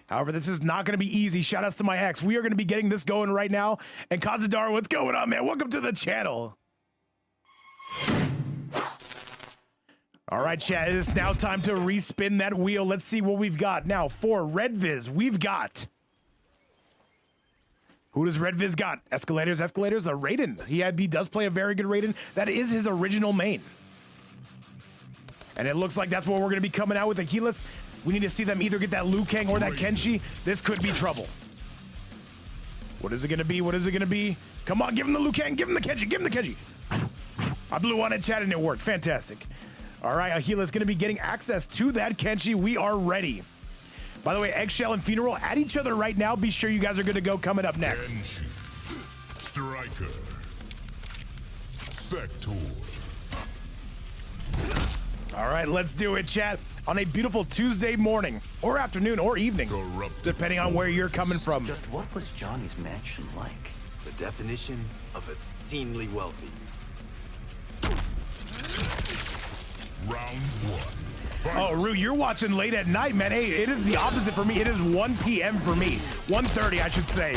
However, this is not going to be easy. Shout outs to my ex. We are going to be getting this going right now. And Kazadar, what's going on, man? Welcome to the channel. All right, chat, it is now time to respin that wheel. Let's see what we've got. Now, for Redvis, we've got... Who does Redvis got? Escalators, a Raiden. He does play a very good Raiden. That is his original main. And it looks like that's what we're going to be coming out with. Ahiless, we need to see them either get that Liu Kang or that Kenshi. This could be trouble. What is it going to be? What is it going to be? Come on, give him the Liu Kang, give him the Kenshi, give him the Kenshi. I blew on it, chat, and it worked. Fantastic. All right, Ahiless going to be getting access to that Kenshi. We are ready. By the way, EggShell and Phuneral at each other right now. Be sure you guys are good to go coming up next. Kenshi. Striker. Sector. All right, let's do it, chat. On a beautiful Tuesday morning, or afternoon, or evening, depending on where you're coming from. Just what was Johnny's mansion like? The definition of obscenely wealthy. Round 1. Fight. Oh, Rue, you're watching late at night, man. Hey, it is the opposite for me. It is 1 p.m. for me. 1:30, I should say.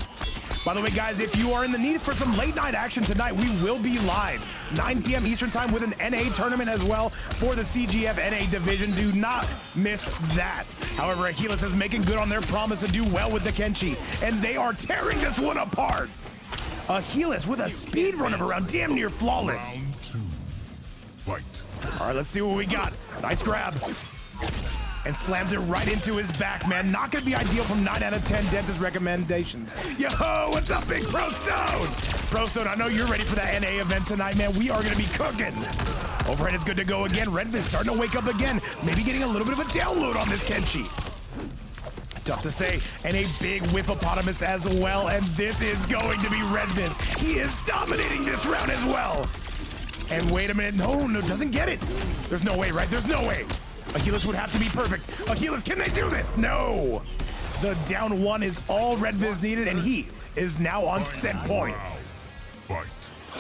By the way, guys, if you are in the need for some late night action tonight, we will be live 9 p.m. Eastern time with an NA tournament as well for the CGF NA division. Do not miss that. However, Ahiless is making good on their promise to do well with the Kenshi, and they are tearing this one apart. Ahiless with a speed run of around damn near flawless. Round 2. Fight. All right, let's see what we got. Nice grab. And slams it right into his back, man. Not gonna be ideal from 9 out of 10 dentist recommendations. Yo, what's up, big Pro Stone? Pro Stone, I know you're ready for that NA event tonight, man. We are gonna be cooking. Overhead is good to go again. Redvis starting to wake up again. Maybe getting a little bit of a download on this Kenshi. Tough to say, and a big whiffopotamus as well, and this is going to be Redvis. He is dominating this round as well. And wait a minute, no, doesn't get it. There's no way, right? There's no way. Ahiless would have to be perfect. Ahiless, can they do this? No. The down one is all Redvis needed, and he is now on set point. Fight.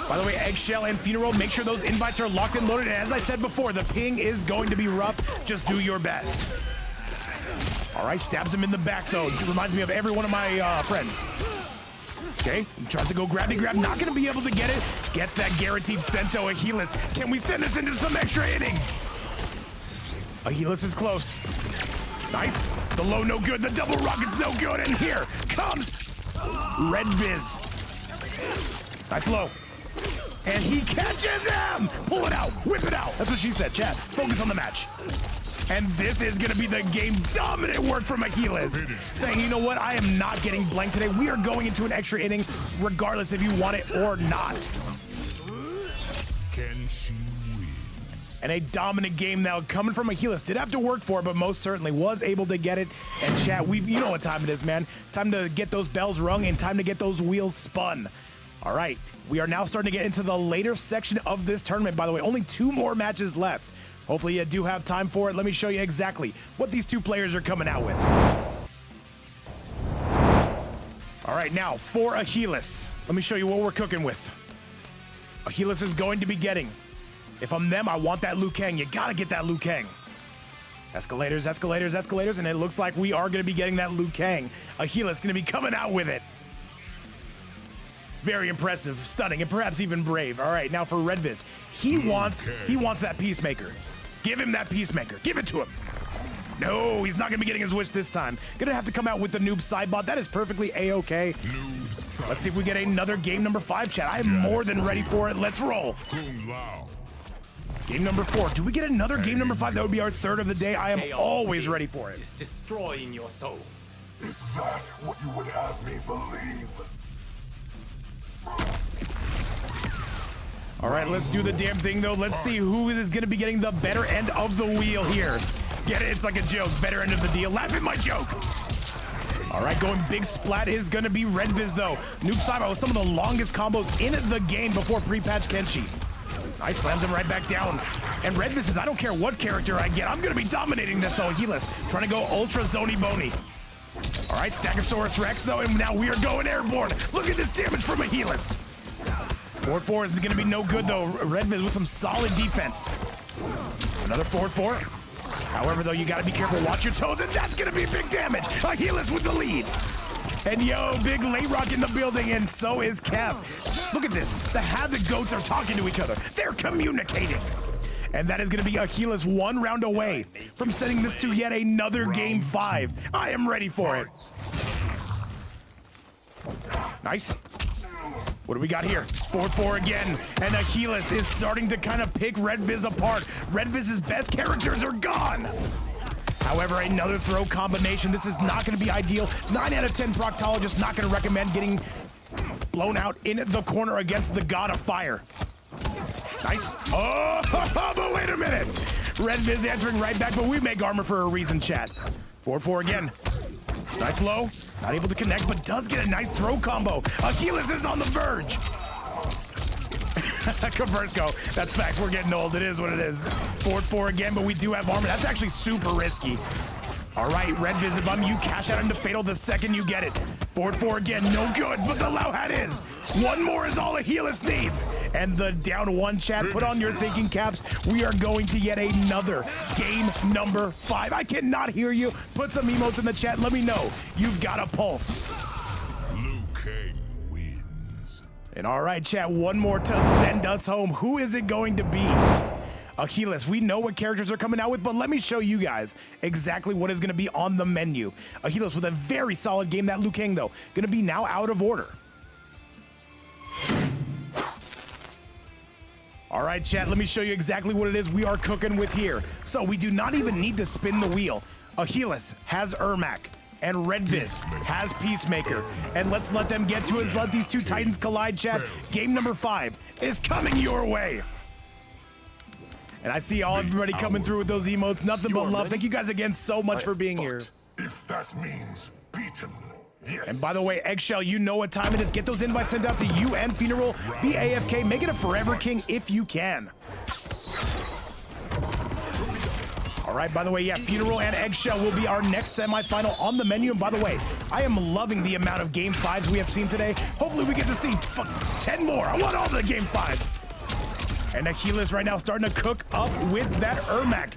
By the way, EggShell and Phuneral, make sure those invites are locked and loaded. And as I said before, the ping is going to be rough. Just do your best. All right, stabs him in the back, though. Reminds me of every one of my friends. Okay, tries to go grabby grab, not gonna be able to get it. Gets that guaranteed Sento. Ahiless, can we send this into some extra innings? Ahiless is close. Nice. The low no good, the double rocket's no good, and here comes Redvis. Nice low. And he catches him! Pull it out, whip it out. That's what she said, chat. Focus on the match. And this is gonna be the game dominant work from Ahiless. Saying, you know what, I am not getting blanked today. We are going into an extra inning, regardless if you want it or not. Kenshi wins. And a dominant game now coming from Ahiless. Did have to work for it, but most certainly was able to get it. And chat, you know what time it is, man. Time to get those bells rung and time to get those wheels spun. All right, we are now starting to get into the later section of this tournament. By the way, only 2 more matches left. Hopefully you do have time for it. Let me show you exactly what these 2 players are coming out with. All right, now for Ahiless, let me show you what we're cooking with. Ahiless is going to be getting, if I'm them, I want that Liu Kang. You gotta get that Liu Kang. Escalators, escalators, escalators, and it looks like we are gonna be getting that Liu Kang. Ahiless gonna be coming out with it. Very impressive, stunning, and perhaps even brave. All right, now for Redvis. He wants that Peacemaker. Give him that Peacemaker. Give it to him. No, he's not gonna be getting his wish this time. Gonna have to come out with the noob sidebot. That is perfectly a-okay. Let's see if we get another game number 5, chat. I am more than ready for it. Let's roll. Game number 4. Do we get another game number 5? That would be our 3rd of the day. I am always ready for it. Is destroying your soul. Is that what you would have me believe? All right, let's do the damn thing, though. Let's see who is going to be getting the better end of the wheel here. Get it? It's like a joke. Better end of the deal. Laugh at my joke. All right, going big splat is going to be Redvis, though. Noob Cyber with some of the longest combos in the game before pre-patch Kenshi. Nice, slams him right back down. And Redvis says, I don't care what character I get. I'm going to be dominating this, though. Ahiless trying to go ultra zony bony. All right, Stackosaurus Rex, though, and now we are going airborne. Look at this damage from Ahiless. 4-4 is going to be no good, though. Redvis with some solid defense. Another 4-4. However, though, you got to be careful. Watch your toes, and that's going to be big damage. Ahiless with the lead. And yo, big late rock in the building, and so is Kev. Look at this. The Havoc goats are talking to each other. They're communicating. And that is going to be Ahiless 1 round away from sending this to yet another game 5. I am ready for it. Nice. What do we got here? 4-4 again. And Ahiless is starting to kind of pick Redvis apart. Redvis's best characters are gone. However, another throw combination. This is not going to be ideal. 9 out of 10 proctologists not going to recommend getting blown out in the corner against the God of Fire. Nice. Oh, but wait a minute. Redvis answering right back, but we make armor for a reason, chat. 4-4 again. Nice low. Not able to connect, but does get a nice throw combo. Ahiless is on the verge. Conversco, that's facts. We're getting old. It is what it is. 4-4 again, but we do have armor. That's actually super risky. All right, Redvis, if I'm you, cash out into Fatal the second you get it. 4-4 again, no good, but the low hat is. One more is all Ahiless needs. And the down one, chat, put on your thinking caps. We are going to yet another game number 5. I cannot hear you. Put some emotes in the chat. Let me know you've got a pulse. And all right, chat, one more to send us home. Who is it going to be? Ahiless, we know what characters are coming out with, but let me show you guys exactly what is going to be on the menu. Ahiless with a very solid game. That Liu Kang, though, going to be now out of order. All right, chat, let me show you exactly what it is we are cooking with here. So we do not even need to spin the wheel. Ahiless has Ermac. And Redvis has Peacemaker. And let's let them get to it. Let these two Titans collide, chat. Game number 5 is coming your way. And I see everybody coming through with those emotes. Nothing but love. Thank you guys again so much for being here. If that means beaten, yes. And by the way, EggShell, you know what time it is. Get those invites sent out to you and Phuneral. Be AFK. Make it a Forever King if you can. All right, by the way, yeah, Phuneral and EggShell will be our next semifinal on the menu. And by the way, I am loving the amount of game 5s we have seen today. Hopefully we get to see 10 more. I want all the game 5s. And Ahiless right now starting to cook up with that Ermac.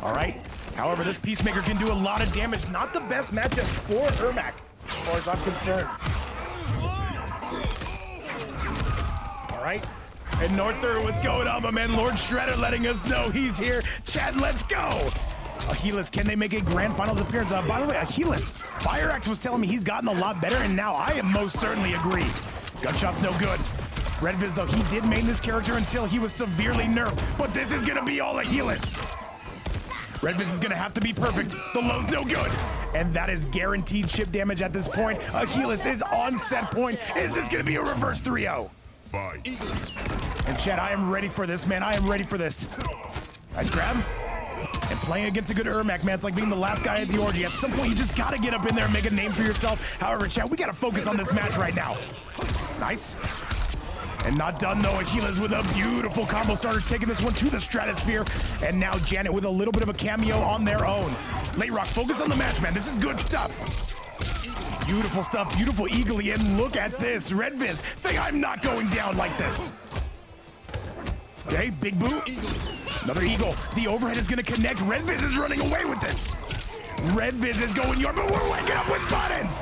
All right. However, this Peacemaker can do a lot of damage. Not the best matchup for Ermac, as far as I'm concerned. All right. And Norther, what's going on, my man? Lord Shredder letting us know he's here. Chat, let's go. Ahiless, can they make a grand finals appearance? By the way, Ahiless, Fireaxe was telling me he's gotten a lot better, and now I am most certainly agree. Gunshot's no good. Redvis, though, he did main this character until he was severely nerfed, but this is gonna be all Ahiless. Redvis is gonna have to be perfect. The low's no good. And that is guaranteed chip damage at this point. Ahiless is on set point. Is this gonna be a reverse 3-0? Fight. And chat, I am ready for this, man. I am ready for this. Nice grab. And playing against a good Ermac, man, it's like being the last guy at the orgy. At some point, you just gotta get up in there and make a name for yourself. However, chat, we gotta focus on this match right now. Nice. And not done, though. Ahiless with a beautiful combo starter, taking this one to the stratosphere. And now Janet with a little bit of a cameo on their own. Late Rock, focus on the match, man. This is good stuff. Beautiful stuff, beautiful eagly, and look at this. Redvis saying, I'm not going down like this. Okay, big boot. Another eagle. The overhead is gonna connect. Redvis is running away with this. Redvis is going yard, but we're waking up with buttons.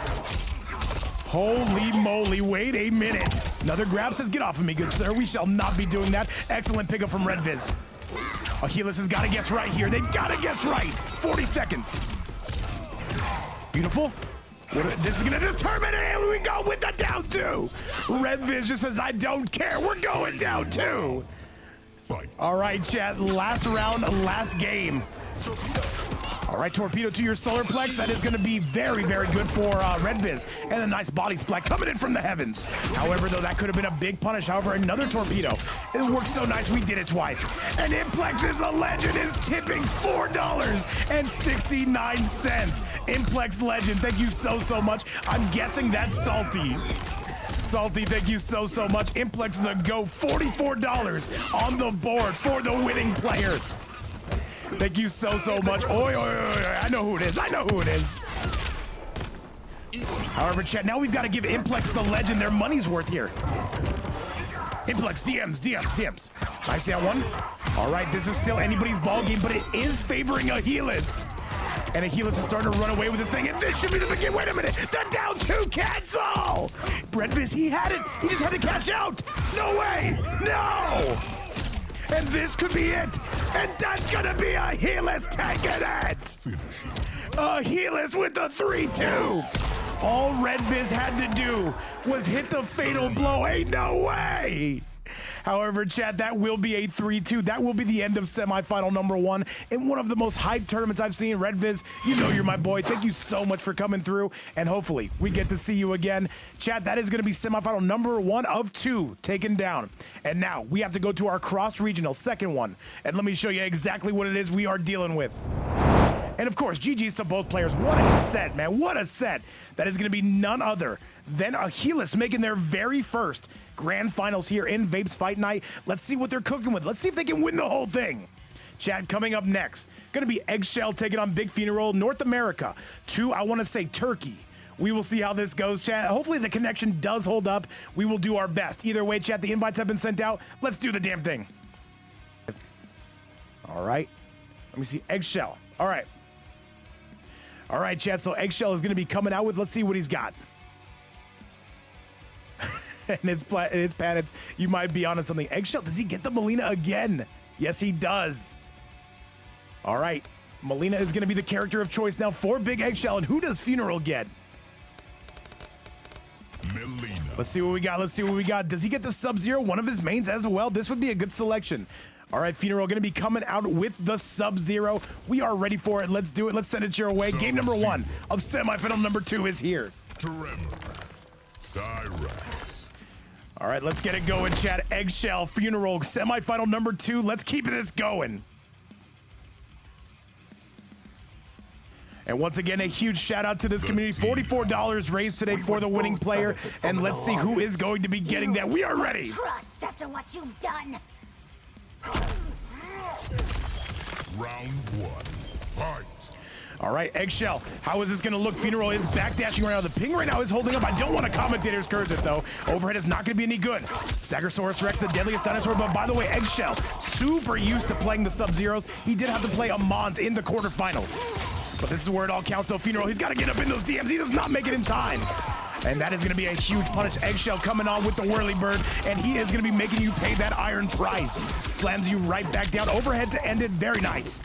Holy moly, wait a minute. Another grab says, get off of me, good sir. We shall not be doing that. Excellent pickup from Redvis. Ahiless has gotta guess right here. They've gotta guess right. 40 seconds. Beautiful. This is gonna determine it. Here we go with the down 2. Redvis just says, I don't care. We're going down 2. Fight. All right, chat. Last round, last game. All right, Torpedo to your solar plex. That is going to be very, very good for Redvis. And a nice body splat coming in from the heavens. However, though, that could have been a big punish. However, another Torpedo. It worked so nice, we did it twice. And Implex is a legend, is tipping $4.69. Implex Legend, thank you so, so much. I'm guessing that's Salty. Salty, thank you so, so much. Implex the GO, $44 on the board for the winning player. Thank you so, so much. Oi, oi, oi, oi. I know who it is. I know who it is. However, chat, now we've got to give Implex the Legend their money's worth here. Implex, DMs. Nice down 1. All right, this is still anybody's ball game, but it is favoring Ahiless. And Ahiless is starting to run away with this thing, and this should be the beginning. Wait a minute, the down 2 cancel! Redvis, he had it. He just had to catch out. No way, no! And this could be it. And that's gonna be Ahiless taking it. Ahiless with the 3-2. All Redvis had to do was hit the fatal blow. Ain't no way. However, chat, that will be a 3-2. That will be the end of semifinal number 1 in one of the most hyped tournaments I've seen. Redvis, you know you're my boy. Thank you so much for coming through, and hopefully we get to see you again. Chat, that is going to be semifinal number 1 of 2 taken down. And now we have to go to our cross-regional second one, and let me show you exactly what it is we are dealing with. And of course, GG's to both players. What a set, man. What a set. That is going to be none other than Ahiless making their very first grand finals here in Vapes Fight Night. Let's see what they're cooking with. Let's see if they can win the whole thing. Chad, coming up next, going to be EggShell taking on Big Phuneral, North America, to, I want to say, Turkey. We will see how this goes, chat. Hopefully the connection does hold up. We will do our best. Either way, chat, the invites have been sent out. Let's do the damn thing. All right. Let me see. EggShell. All right. All right, chat. So EggShell is going to be coming out with, let's see what he's got. And it's Pat. You might be onto something. EggShell, does he get the Melina again? Yes, he does. All right. Melina is going to be the character of choice now for Big EggShell. And who does Phuneral get? Melina. Let's see what we got. Let's see what we got. Does he get the Sub-Zero, one of his mains as well? This would be a good selection. All right, Phuneral going to be coming out with the Sub-Zero. We are ready for it. Let's do it. Let's send it your way. Game number 1 of semifinal number 2 is here. Tremor. Cyrax. All right, let's get it going, chat. EggShell, Phuneral, semifinal number 2. Let's keep this going. And once again, a huge shout out to this community. $44 raised today for the winning player. And let's see who is going to be getting that. We are ready. Trust after what you've done. Round 1. Fight. All right, EggShell, how is this going to look? Phuneral is backdashing right now. The ping right now is holding up. I don't want a commentator's curse it, though. Overhead is not going to be any good. Stegosaurus Rex, the deadliest dinosaur. But by the way, EggShell, super used to playing the Sub-Zeros. He did have to play Amaan's in the quarterfinals. But this is where it all counts, though. Phuneral, he's got to get up in those DMs. He does not make it in time. And that is going to be a huge punish. EggShell coming on with the whirly bird, and he is going to be making you pay that iron price. Slams you right back down. Overhead to end it. Very nice.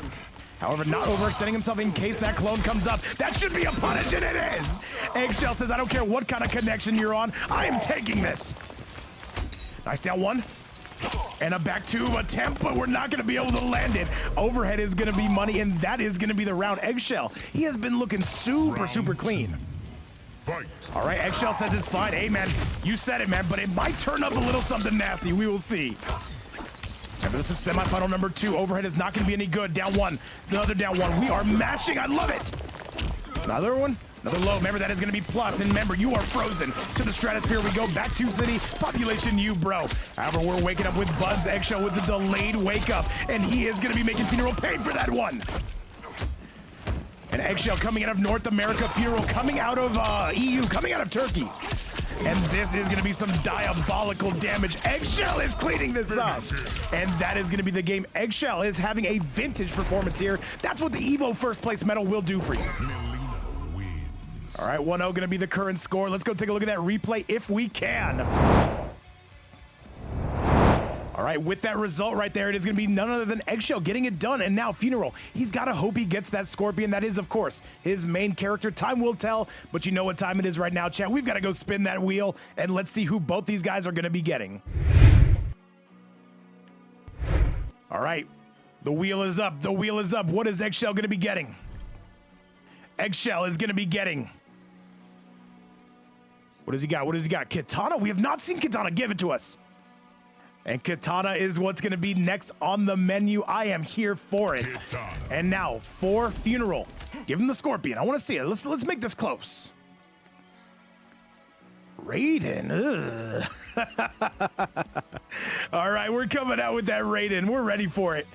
However, not overextending himself in case that clone comes up. That should be a punish, and it is. EggShell says, I don't care what kind of connection you're on. I am taking this. Nice down 1. And a back 2 attempt, but we're not going to be able to land it. Overhead is going to be money, and that is going to be the round. EggShell, he has been looking super clean. Fight. All right, EggShell says it's fine. Hey, man, you said it, man, but it might turn up a little something nasty. We will see. Remember, this is semifinal number 2. Overhead is not going to be any good. Down 1. Another down 1. We are matching. I love it. Another one. Another low. Remember, that is going to be plus. And remember, you are frozen to the stratosphere. We go back to city. Population you, bro. However, we're waking up with Buds. EggShell with the delayed wake up. And he is going to be making Phuneral pay for that one. And EggShell coming out of North America. Phuneral coming out of EU. Coming out of Turkey. And this is going to be some diabolical damage. EggShell is cleaning this up. And that is going to be the game. EggShell is having a vintage performance here. That's what the EVO first place medal will do for you. All right, 1-0 going to be the current score. Let's go take a look at that replay if we can. All right, with that result right there, it is going to be none other than EggShell getting it done. And now Phuneral, he's got to hope he gets that Scorpion. That is, of course, his main character. Time will tell, but you know what time it is right now, chat. We've got to go spin that wheel, and let's see who both these guys are going to be getting. All right, the wheel is up. The wheel is up. What is EggShell going to be getting? EggShell is going to be getting... What does he got? What does he got? Katana? We have not seen Katana. Give it to us. And Katana is what's going to be next on the menu. I am here for it. Katana. And now for Phuneral. Give him the Scorpion. I want to see it. Let's make this close. Raiden. All right, we're coming out with that Raiden. We're ready for it.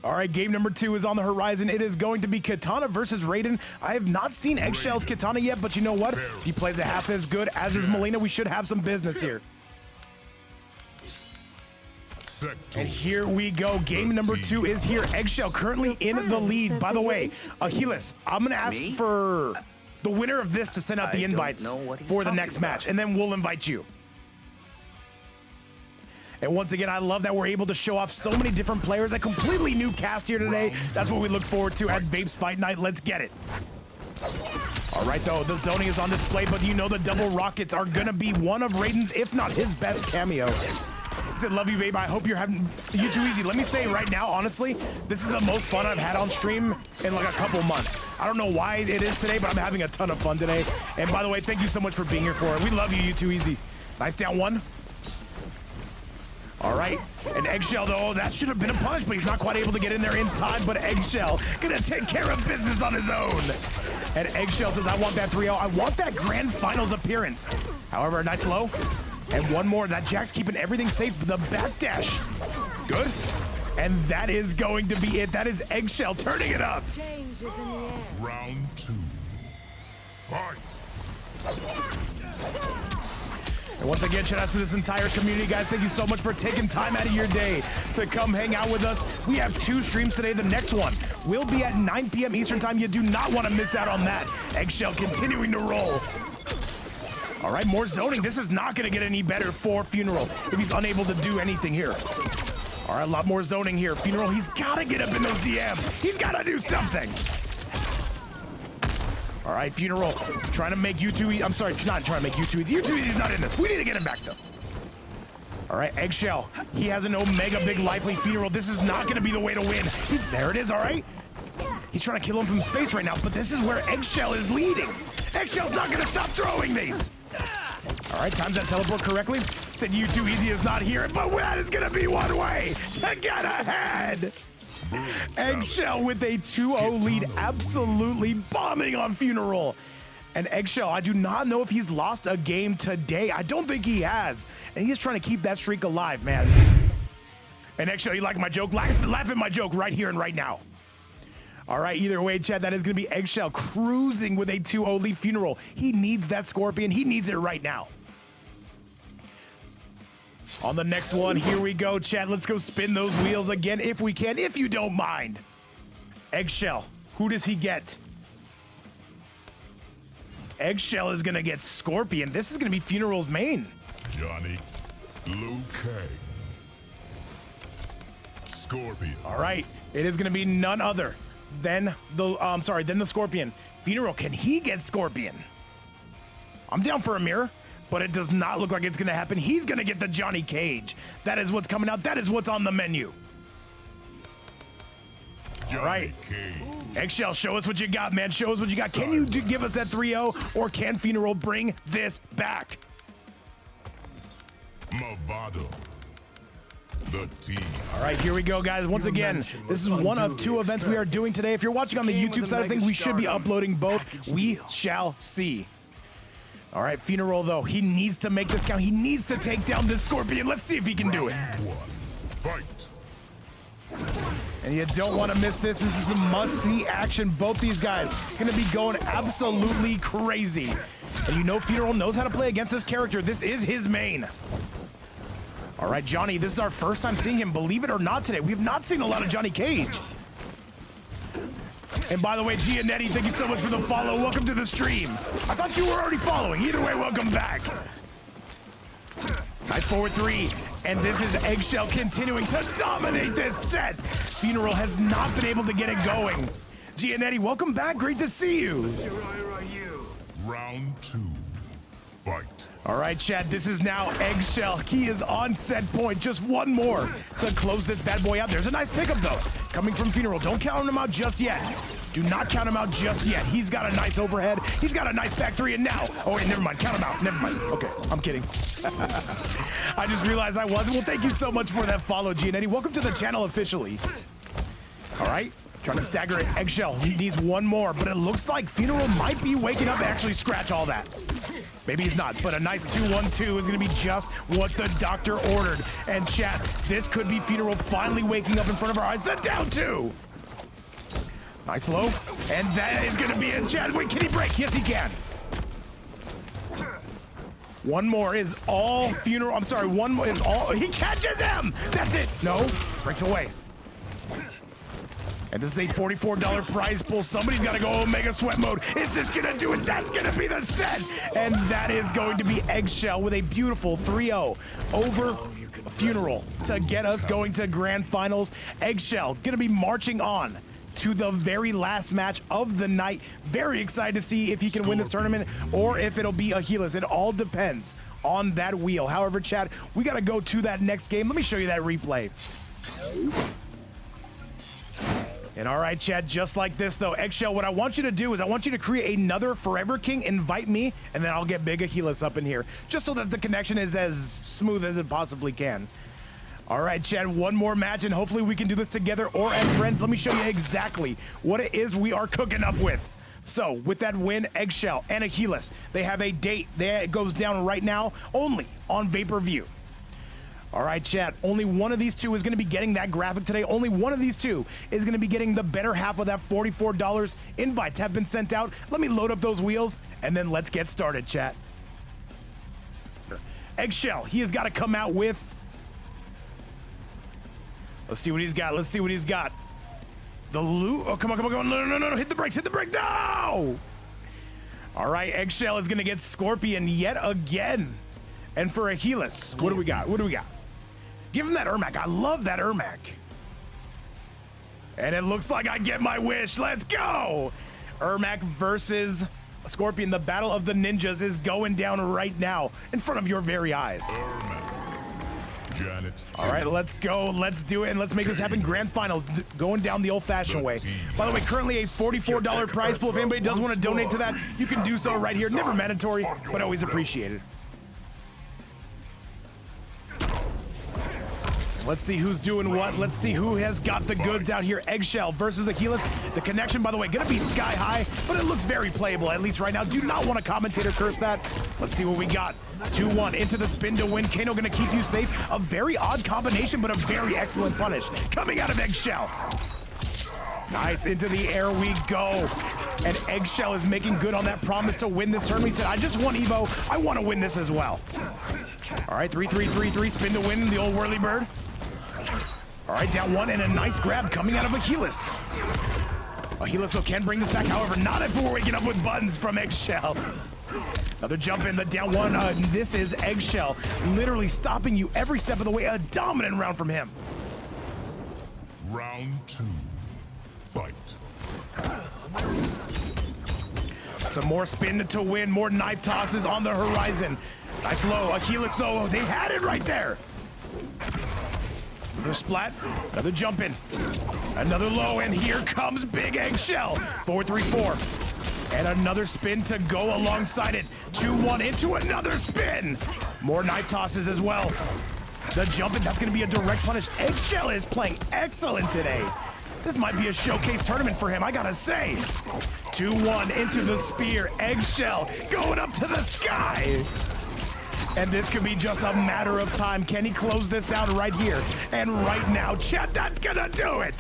All right, game number 2 is on the horizon. It is going to be Katana versus Raiden. I have not seen EggShell's Katana yet, but you know what? If he plays a half as good as his Melina, we should have some business here. And here we go. Game number 2 is here. EggShell currently in the lead. By the way, Ahiless, I'm going to ask for the winner of this to send out the invites for the next match, and then we'll invite you. And once again, I love that we're able to show off so many different players. A completely new cast here today. That's what we look forward to at Vapes Fight Night. Let's get it. All right, though, the zoning is on display, but you know the double rockets are going to be one of Raiden's, if not his best cameo. He said, love you, babe. I hope you're having you too easy. Let me say right now, honestly, this is the most fun I've had on stream in like a couple months. I don't know why it is today, but I'm having a ton of fun today. And by the way, thank you so much for being here for it. We love you, you too easy. Nice down one. All right, and EggShell though, that should have been a punch, but he's not quite able to get in there in time, but EggShell gonna take care of business on his own. And EggShell says, I want that 3-0. I want that grand finals appearance. However, nice low. And one more. That Jack's keeping everything safe. The backdash. Good. And that is going to be it. That is EggShell turning it up. Round 2. Fight. And once again, shout out to this entire community, guys. Thank you so much for taking time out of your day to come hang out with us. We have 2 streams today. The next one will be at 9 p.m. Eastern time. You do not want to miss out on that. EggShell continuing to roll. All right, more zoning. This is not going to get any better for Phuneral if he's unable to do anything here. All right, a lot more zoning here. Phuneral, he's got to get up in those DMs. He's got to do something. All right, Phuneral, trying to make U2 I'm sorry, not trying to make U2 easy. U2 easy's not in this. We need to get him back, though. All right, EggShell. He has an Omega big lively Phuneral. This is not going to be the way to win. There it is, all right? He's trying to kill him from space right now, but this is where EggShell is leading. EggShell's not going to stop throwing these. All right, times that teleport correctly. Said U2 easy is not here, but that is going to be one way to get ahead. EggShell with a 2-0 lead, absolutely bombing on Phuneral. And EggShell, I do not know if he's lost a game today. I don't think he has. And he is trying to keep that streak alive, man. And EggShell, you like my joke? Laugh at my joke right here and right now. All right, either way, Chad, that is going to be EggShell cruising with a 2-0 lead. Phuneral, he needs that Scorpion. He needs it right now. On the next one, here we go, Chad. Let's go spin those wheels again if we can, if you don't mind. EggShell, who does he get? EggShell is going to get Scorpion. This is going to be Phuneral's main. Johnny, Liu Kang. Scorpion. All right, it is going to be none other than the Scorpion. Phuneral, can he get Scorpion? I'm down for a mirror, but it does not look like it's going to happen. He's going to get the Johnny Cage. That is what's coming out. That is what's on the menu. All right. EggShell, show us what you got, man. Show us what you got. Can you give us that 3-0, or can Phuneral bring this back? Movado. The team. All right, here we go, guys. Once again, this is one of 2 events we are doing today. If you're watching on the YouTube side of things, we should be uploading both. We shall see. All right, Phuneral, though, he needs to make this count. He needs to take down this Scorpion. Let's see if he can do it. Fight. And you don't want to miss this. This is a must-see action. Both these guys going to be going absolutely crazy. And you know Phuneral knows how to play against this character. This is his main. All right, Johnny, this is our first time seeing him, believe it or not, today. We have not seen a lot of Johnny Cage. And by the way, Gianetti, thank you so much for the follow. Welcome to the stream. I thought you were already following. Either way, welcome back. Nice forward 3. And this is EggShell continuing to dominate this set. Phuneral has not been able to get it going. Gianetti, welcome back. Great to see you. Round 2. Fight. All right, Chad, this is now EggShell. He is on set point. Just one more to close this bad boy out. There's a nice pickup, though, coming from Phuneral. Don't count him out just yet. Do not count him out just yet. He's got a nice overhead. He's got a nice back 3, and now... Oh, wait, never mind. Count him out. Never mind. Okay, I'm kidding. I just realized I wasn't. Well, thank you so much for that follow, Gianetti. Welcome to the channel officially. All right. Trying to stagger it. EggShell, he needs one more, but it looks like Phuneral might be waking up to actually scratch all that. Maybe he's not, but a nice 2-1-2 is going to be just what the doctor ordered. And chat, this could be Phuneral finally waking up in front of our eyes. The down 2. Nice low. And that is going to be it, chat. Wait, can he break? Yes, he can. One more is all Phuneral. I'm sorry, one more is all. He catches him. That's it. No, breaks away. And this is a $44 prize pool. Somebody's got to go Omega Sweat mode. Is this going to do it? That's going to be the set. And that is going to be EggShell with a beautiful 3-0 over Phuneral to get us going to grand finals. EggShell going to be marching on to the very last match of the night. Very excited to see if he can win this tournament or if it'll be Ahiless. It all depends on that wheel. However, chat, we got to go to that next game. Let me show you that replay. And all right, chat, just like this, though, EggShell, what I want you to do is I want you to create another Forever King, invite me, and then I'll get Big Ahiless up in here, just so that the connection is as smooth as it possibly can. All right, chat, one more match, and hopefully we can do this together or as friends. Let me show you exactly what it is we are cooking up with. So, with that win, EggShell and Ahiless, they have a date. It goes down right now, only on Vapor-View. All right, chat, only one of these two is going to be getting that graphic today. Only one of these two is going to be getting the better half of that $44. Invites have been sent out. Let me load up those wheels, and then let's get started, chat. EggShell, he has got to come out with... Let's see what he's got. Let's see what he's got. The loot. Oh, come on, come on, come on. No, no, no, no. Hit the brakes. Hit the brake. No! All right, EggShell is going to get Scorpion yet again. And for Ahiless, what do we got? What do we got? Give him that Ermac. I love that Ermac. And it looks like I get my wish. Let's go. Ermac versus Scorpion. The battle of the ninjas is going down right now in front of your very eyes. All right, let's go. Let's do it, and let's make this happen. Grand finals, going down the old-fashioned way. By the way, currently a $44 prize pool. If anybody does want to donate to that, you can do so right here. Never mandatory, but always appreciated. Let's see who's doing what. Let's see who has got the goods out here. EggShell versus Ahiless. The connection, by the way, gonna be sky high, but it looks very playable, at least right now. Do not want to commentator curse that. Let's see what we got. 2-1 into the spin to win. Kano gonna keep you safe. A very odd combination, but a very excellent punish coming out of EggShell. Nice, into the air we go. And EggShell is making good on that promise to win this tournament. He said, I just won Evo. I want to win this as well. All right, 3-3-3-3, spin to win, the old whirly bird. All right, down one, and a nice grab coming out of Ahiless. Ahiless, though, can bring this back, however, not if we're waking up with buttons from EggShell. Another jump in the down one. This is EggShell, literally stopping you every step of the way. A dominant round from him. Round 2. Fight. Some more spin to win, more knife tosses on the horizon. Nice low. Ahiless, though, they had it right there. Another splat, another jump in, another low, and here comes Big EggShell. 4-3-4, and another spin to go alongside it. 2-1 into another spin. More knife tosses as well. The jump in, that's gonna be a direct punish. EggShell is playing excellent today. This might be a showcase tournament for him, I gotta say. 2-1 into the spear. EggShell going up to the sky. And this could be just a matter of time. Can he close this out right here and right now? Chat, that's gonna do it.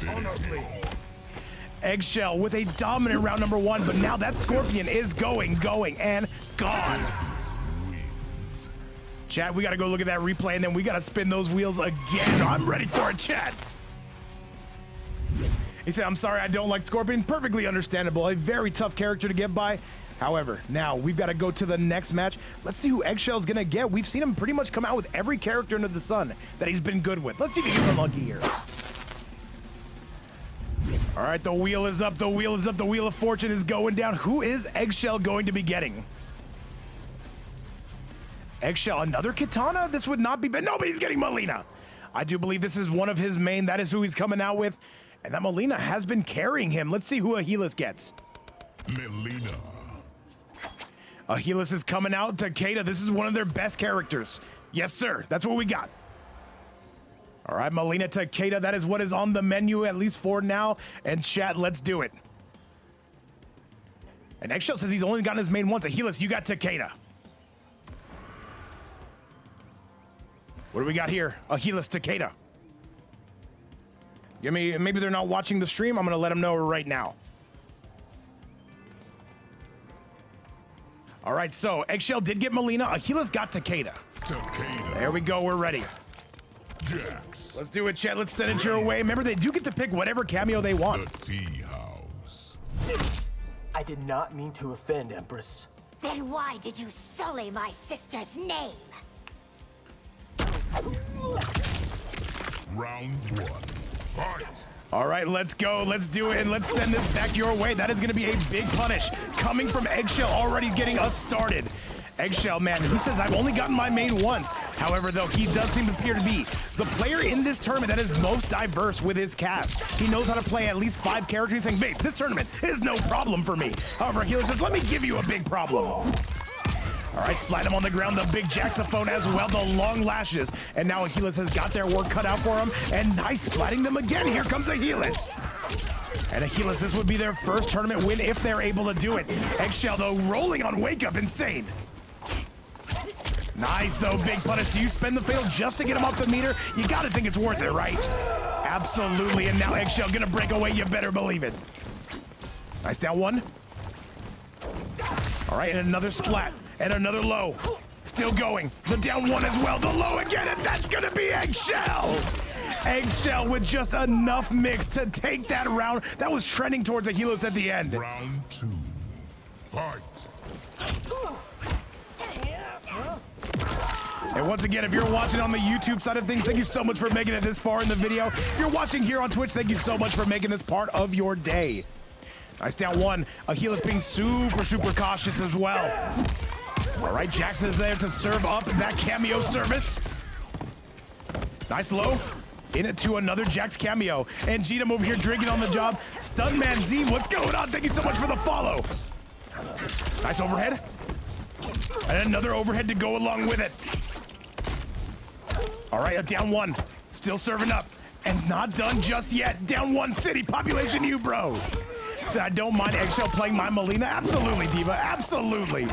EggShell with a dominant round number 1, but now that Scorpion is going, and gone. Chat, we gotta go look at that replay, and then we gotta spin those wheels again. I'm ready for it, chat. He said, I'm sorry, I don't like Scorpion. Perfectly understandable. A very tough character to get by. However, now we've got to go to the next match. Let's see who EggShell's gonna get. We've seen him pretty much come out with every character under the sun that he's been good with. Let's see if he gets unlucky here. All right, the wheel is up, the wheel is up, the wheel of fortune is going down. Who is EggShell going to be getting? EggShell, another katana? This would not be bad. No, but he's getting Melina. I do believe this is one of his main. That is who he's coming out with. And that Melina has been carrying him. Let's see who Ahiless gets. Melina. Ahiless is coming out. Takeda, this is one of their best characters. Yes, sir. That's what we got. All right, Melina Takeda, that is what is on the menu, at least for now. And chat, let's do it. And EggShell says he's only gotten his main once. Ahiless, you got Takeda. What do we got here? Ahiless, Takeda. Maybe they're not watching the stream. I'm going to let them know right now. All right, so EggShell did get Melina. Ahiless got Takeda. There we go. We're ready. Jax. Let's do it, chat. Let's send it your way. Remember, they do get to pick whatever cameo they want. The tea house. I did not mean to offend, Empress. Then why did you sully my sister's name? Round 1. Fight. All right, let's go. Let's do it, and let's send this back your way. That is going to be a big punish coming from EggShell, already getting us started. EggShell, man, he says, I've only gotten my main once. However, though, he does seem to appear to be the player in this tournament that is most diverse with his cast. He knows how to play at least 5 characters. He's saying, babe, this tournament is no problem for me. However, Ahiless says, let me give you a big problem. All right, splat him on the ground, the big jaxophone as well, the long lashes. And now Ahiless has got their work cut out for him. And nice splatting them again. Here comes Ahiless. And Ahiless, this would be their first tournament win if they're able to do it. EggShell, though, rolling on Wake Up, insane. Nice, though, big punish. Do you spend the fatal just to get him off the meter? You gotta think it's worth it, right? Absolutely, and now EggShell gonna break away, you better believe it. Nice, down 1. All right, and another splat, and another low. Still going, the down 1 as well, the low again, and that's gonna be EggShell! EggShell with just enough mix to take that round. That was trending towards Ahiless at the end. Round 2. Fight. And once again, if you're watching on the YouTube side of things, thank you so much for making it this far in the video. If you're watching here on Twitch, thank you so much for making this part of your day. Nice, down 1. Ahiless being super cautious as well. All right, Jax is there to serve up that cameo service. Nice low. In it to another Jax cameo. And Jeetam over here drinking on the job. Stuntman Z, what's going on? Thank you so much for the follow. Nice overhead. And another overhead to go along with it. All right, a down 1. Still serving up. And not done just yet. Down 1 city. Population you, bro. So I don't mind EggShell playing my Melina. Absolutely, Diva. Absolutely.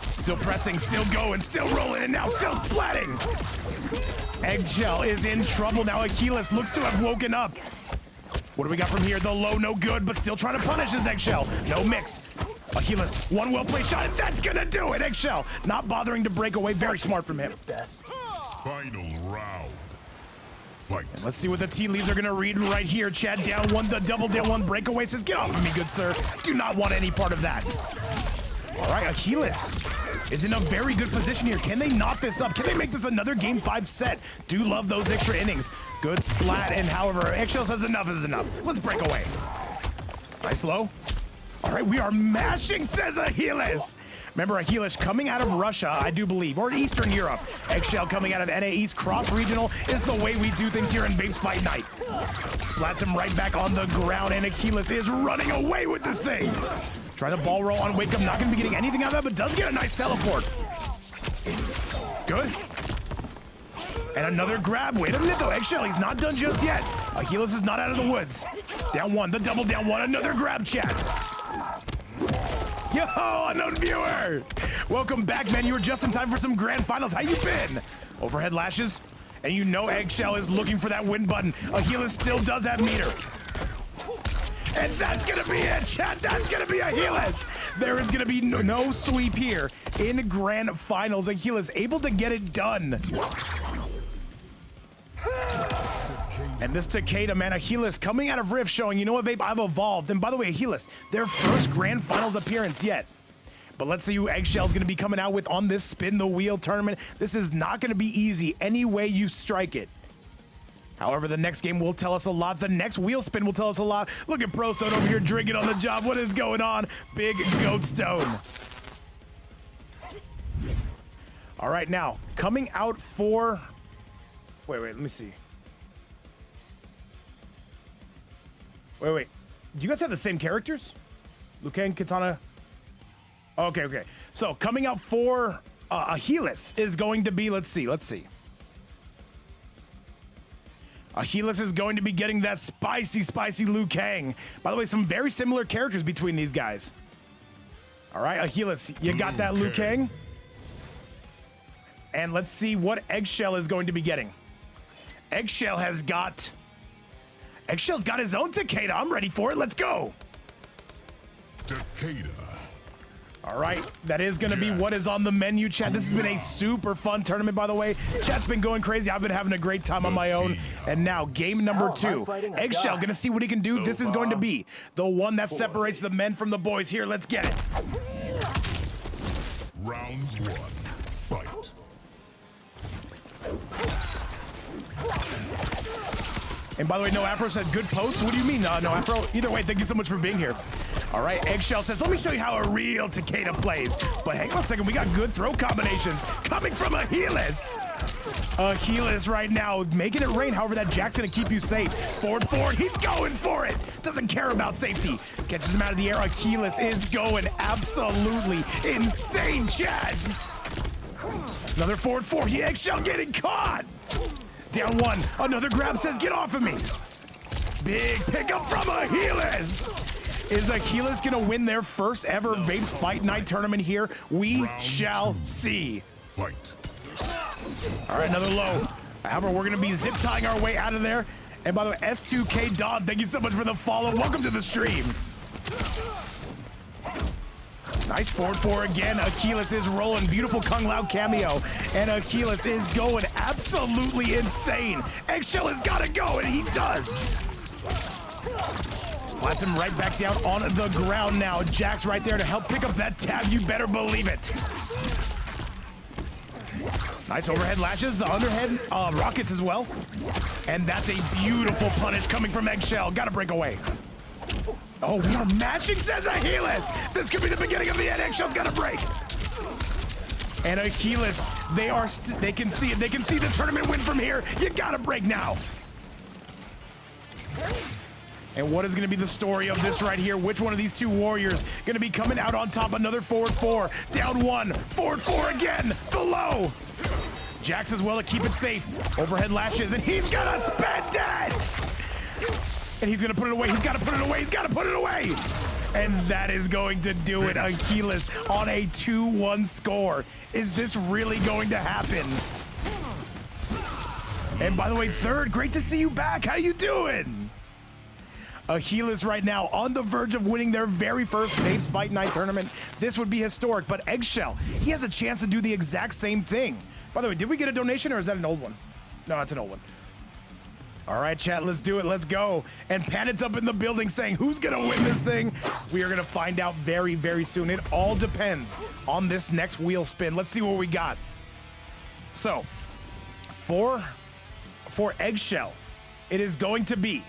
Still pressing, still going, still rolling, and now still splatting. EggShell is in trouble now. Ahiless looks to have woken up. What do we got from here? The low, no good, but still trying to punish his EggShell. No mix. Ahiless, one well-played shot, and that's gonna do it. EggShell not bothering to break away. Very smart from him. Final round. Fight. And let's see what the tea leaves are gonna read right here. Chad down 1, the double down 1 breakaway says, get off of me, good sir. Do not want any part of that. All right, Ahiless is in a very good position here. Can they knot this up? Can they make this another game 5 set? Do love those extra innings. Good splat, and however, EggShell says enough is enough. Let's break away. Nice low. All right, we are mashing, says Ahiless. Remember, Ahiless coming out of Russia, I do believe, or Eastern Europe. EggShell coming out of NA East, cross-regional is the way we do things here in Babe's Fight Night. Splats him right back on the ground, and Ahiless is running away with this thing. Trying to ball roll on Wake Up, not gonna be getting anything out of that, but does get a nice teleport. Good. And another grab. Wait a minute though, EggShell, he's not done just yet. Ahiless is not out of the woods. Down 1, the double down 1, another grab, chat. Yo, unknown viewer! Welcome back, man. You were just in time for some grand finals. How you been? Overhead lashes, and you know EggShell is looking for that win button. Ahiless still does have meter. And that's gonna be it, chat. That's gonna be Ahiless. There is gonna be no sweep here in grand finals. Ahiless able to get it done. And this Takeda, man, Ahiless coming out of Rift showing, you know what, babe, I've evolved. And by the way, Ahiless, their first grand finals appearance yet. But let's see who EggShell's gonna be coming out with on this spin the wheel tournament. This is not gonna be easy any way you strike it. However, the next game will tell us a lot. The next wheel spin will tell us a lot. Look at Pro Stone over here drinking on the job. What is going on? Big Goat Stone. All right, now, coming out for... Wait, let me see. Wait. Do you guys have the same characters? Liu Kang, Katana? Okay. So, coming out for Ahiless is going to be, let's see. Ahiless is going to be getting that spicy Liu Kang. By the way, some very similar characters between these guys. All right, Ahiless, you got that Liu Kang. And let's see what EggShell is going to be getting. EggShell's got his own Takeda. I'm ready for it. Let's go. Takeda. All right, that is going to be what is on the menu, chat. This has been a super fun tournament, by the way. Chat's been going crazy. I've been having a great time on my own. And now, game number 2. EggShell going to see what he can do. This is going to be the one that separates the men from the boys. Here, let's get it. Round 1. Fight. And by the way, No Afro said good post. What do you mean, No Afro? Either way, thank you so much for being here. All right, EggShell says, let me show you how a real Takeda plays. But hang on a second, we got good throw combinations coming from Ahiless. Ahiless right now making it rain. However, that Jack's gonna keep you safe. Forward, he's going for it. Doesn't care about safety. Catches him out of the air. Ahiless is going absolutely insane, Chad. Another forward, EggShell getting caught. Down one, another grab says, get off of me. Big pickup from Ahiless. Is Ahiless gonna win their first ever Vapes Fight Night tournament here? We shall see. Fight. All right, another low. However, we're gonna be zip tying our way out of there. And by the way, S2K Don, thank you so much for the follow. Welcome to the stream. Nice forward again. Ahiless is rolling. Beautiful Kung Lao cameo. And Ahiless is going absolutely insane. EggShell has got to go, and he does. Splats him right back down on the ground now. Jack's right there to help pick up that tab. You better believe it. Nice overhead lashes. The underhead rockets as well. And that's a beautiful punish coming from EggShell. Got to break away. Oh, we are matching, says Ahiless. This could be the beginning of the end. EggShell's got to break. And Ahiless, they can see it. They can see the tournament win from here. You got to break now. And what is going to be the story of this right here? Which one of these two warriors going to be coming out on top? Another forward 4, down 1, forward 4 again, below. Jax as well to keep it safe. Overhead lashes, and he's going to spend it. And he's going to put it away. He's got to put it away. He's got to put it away. And that is going to do it. Ahiless on a 2-1 score. Is this really going to happen? And by the way, Third, great to see you back. How you doing? Ahiless right now on the verge of winning their very first Vapes Fight Night tournament. This would be historic, but EggShell, he has a chance to do the exact same thing. By the way, did we get a donation or is that an old one? No, that's an old one. All right, chat, let's do it. Let's go. And Panit's up in the building saying, who's going to win this thing? We are going to find out very, very soon. It all depends on this next wheel spin. Let's see what we got. So, for EggShell, it is going to be,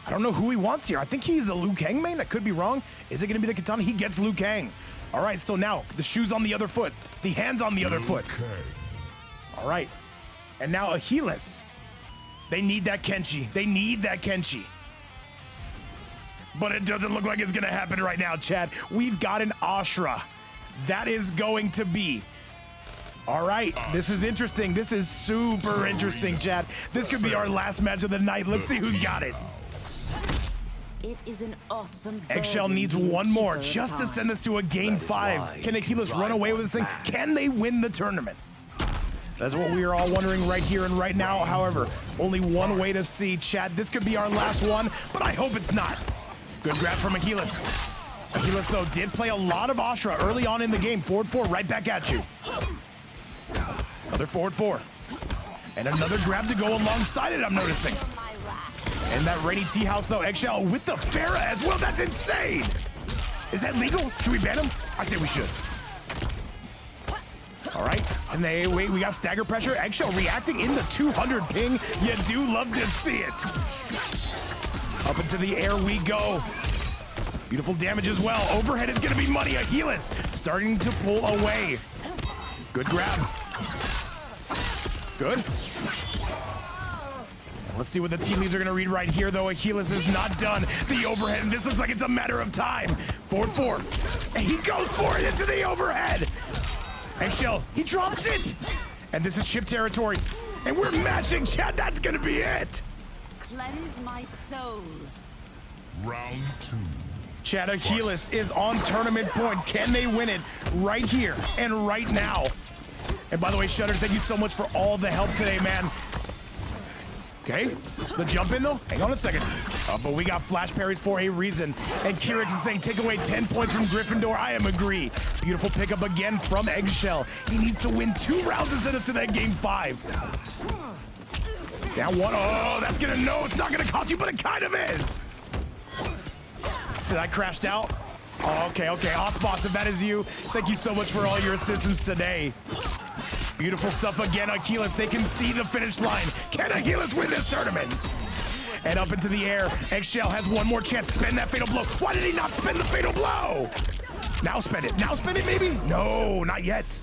I don't know who he wants here. I think he's a Liu Kang main. I could be wrong. Is it going to be the Katana? He gets Liu Kang. All right, so now the shoes on the other foot. The hands on the other foot. All right. And now Ahiless. They need that Kenshi. They need that Kenshi. But it doesn't look like it's going to happen right now, Chad. We've got an Ashra. That is going to be. All right, this is interesting. This is super interesting, Chad. This could be our last match of the night. Let's see who's got it. It is an awesome EggShell needs one more just to send this to a game 5. Can Ahiless run away with this thing? Can they win the tournament? That's what we are all wondering right here and right now. However, only one way to see, Chad. This could be our last one, but I hope it's not. Good grab from Ahiless. Ahiless, though, did play a lot of Ashra early on in the game. Forward 4, right back at you. Another forward 4. And another grab to go alongside it, I'm noticing. And that Rainy Tea House, though, EggShell with the Farah as well. That's insane. Is that legal? Should we ban him? I say we should. All right, and wait, we got stagger pressure. EggShell reacting in the 200 ping. You do love to see it. Up into the air we go. Beautiful damage as well. Overhead is gonna be money. Ahiless starting to pull away. Good grab. Good. Let's see what the team leads are gonna read right here, though. Ahiless is not done. The overhead, and this looks like it's a matter of time. Forward 4, and he goes for it into the overhead. EggShell, he drops it! And this is chip territory. And we're matching, Chad, that's gonna be it! Cleanse my soul. Round 2. Chad, Ahiless is on tournament point. Can they win it right here and right now? And by the way, Shutter, thank you so much for all the help today, man. Okay, the jump in though, hang on a second. But we got flash parries for a reason. And Kirix is saying take away 10 points from Gryffindor. I am agree. Beautiful pickup again from EggShell. He needs to win 2 rounds to send us to that game 5. Down 1, oh, that's gonna, no, it's not gonna cost you, but it kind of is. So that crashed out. Oh, okay, Osboss, if that is you, thank you so much for all your assistance today. Beautiful stuff again, Ahiless. They can see the finish line. Can Ahiless win this tournament? and up into the air. EggShell has one more chance to spend that fatal blow. Why did he not spend the fatal blow? Now spend it. Now spend it, maybe? No, not yet.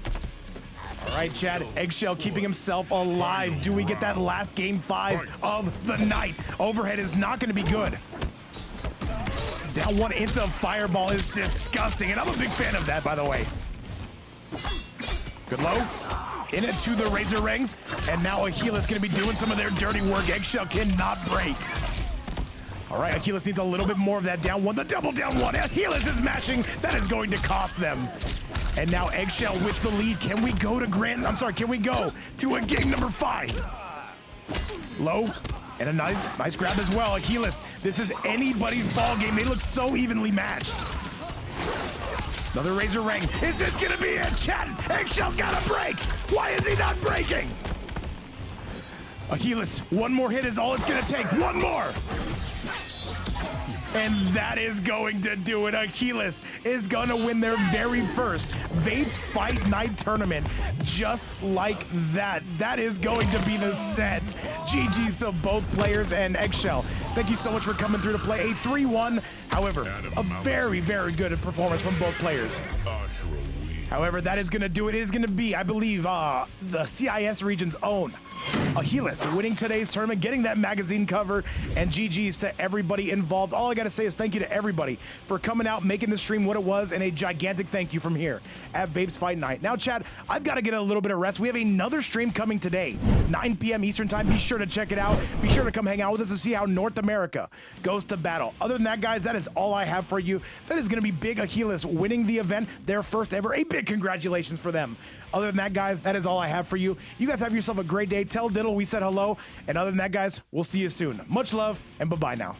All right, Chad. EggShell keeping himself alive. Do we get that last game 5 of the night? Overhead is not going to be good. Down one into Fireball is disgusting, and I'm a big fan of that, by the way. Good low. In it to the Razor Rings, and now Ahiless going to be doing some of their dirty work. EggShell cannot break. All right, Ahiless needs a little bit more of that down one. The double down one. Ahiless is mashing. That is going to cost them. And now EggShell with the lead. Can we go to can we go to a game number 5? Low. And a nice grab as well. Ahiless, this is anybody's ball game. They look so evenly matched. Another Razor Ring. Is this gonna be it, Chad? EggShell's gotta break. Why is he not breaking? Ahiless, one more hit is all it's gonna take. One more. And that is going to do it. Ahiless is gonna win their very first Vapes Fight Night tournament. Just like that. That is going to be the set. GG's to both players and EggShell. Thank you so much for coming through to play a 3-1. However, a very, very good performance from both players. However, that is gonna do it. It is gonna be, I believe, the CIS region's own Ahiless winning today's tournament, getting that magazine cover, and GG's to everybody involved. All I gotta say is thank you to everybody for coming out, making the stream what it was, and a gigantic thank you from here at Vapes Fight Night. Now, Chad, I've got to get a little bit of rest. We have another stream coming today, 9 p.m. Eastern time. Be sure to check it out. Be sure to come hang out with us to see how North America goes to battle. Other than that, guys, that is all I have for you. That is gonna be big Ahiless winning the event, their first ever. A big congratulations for them. Other than that, guys, that is all I have for you. You guys have yourself a great day. Tell Diddle we said hello. And other than that, guys, we'll see you soon. Much love, and bye-bye now.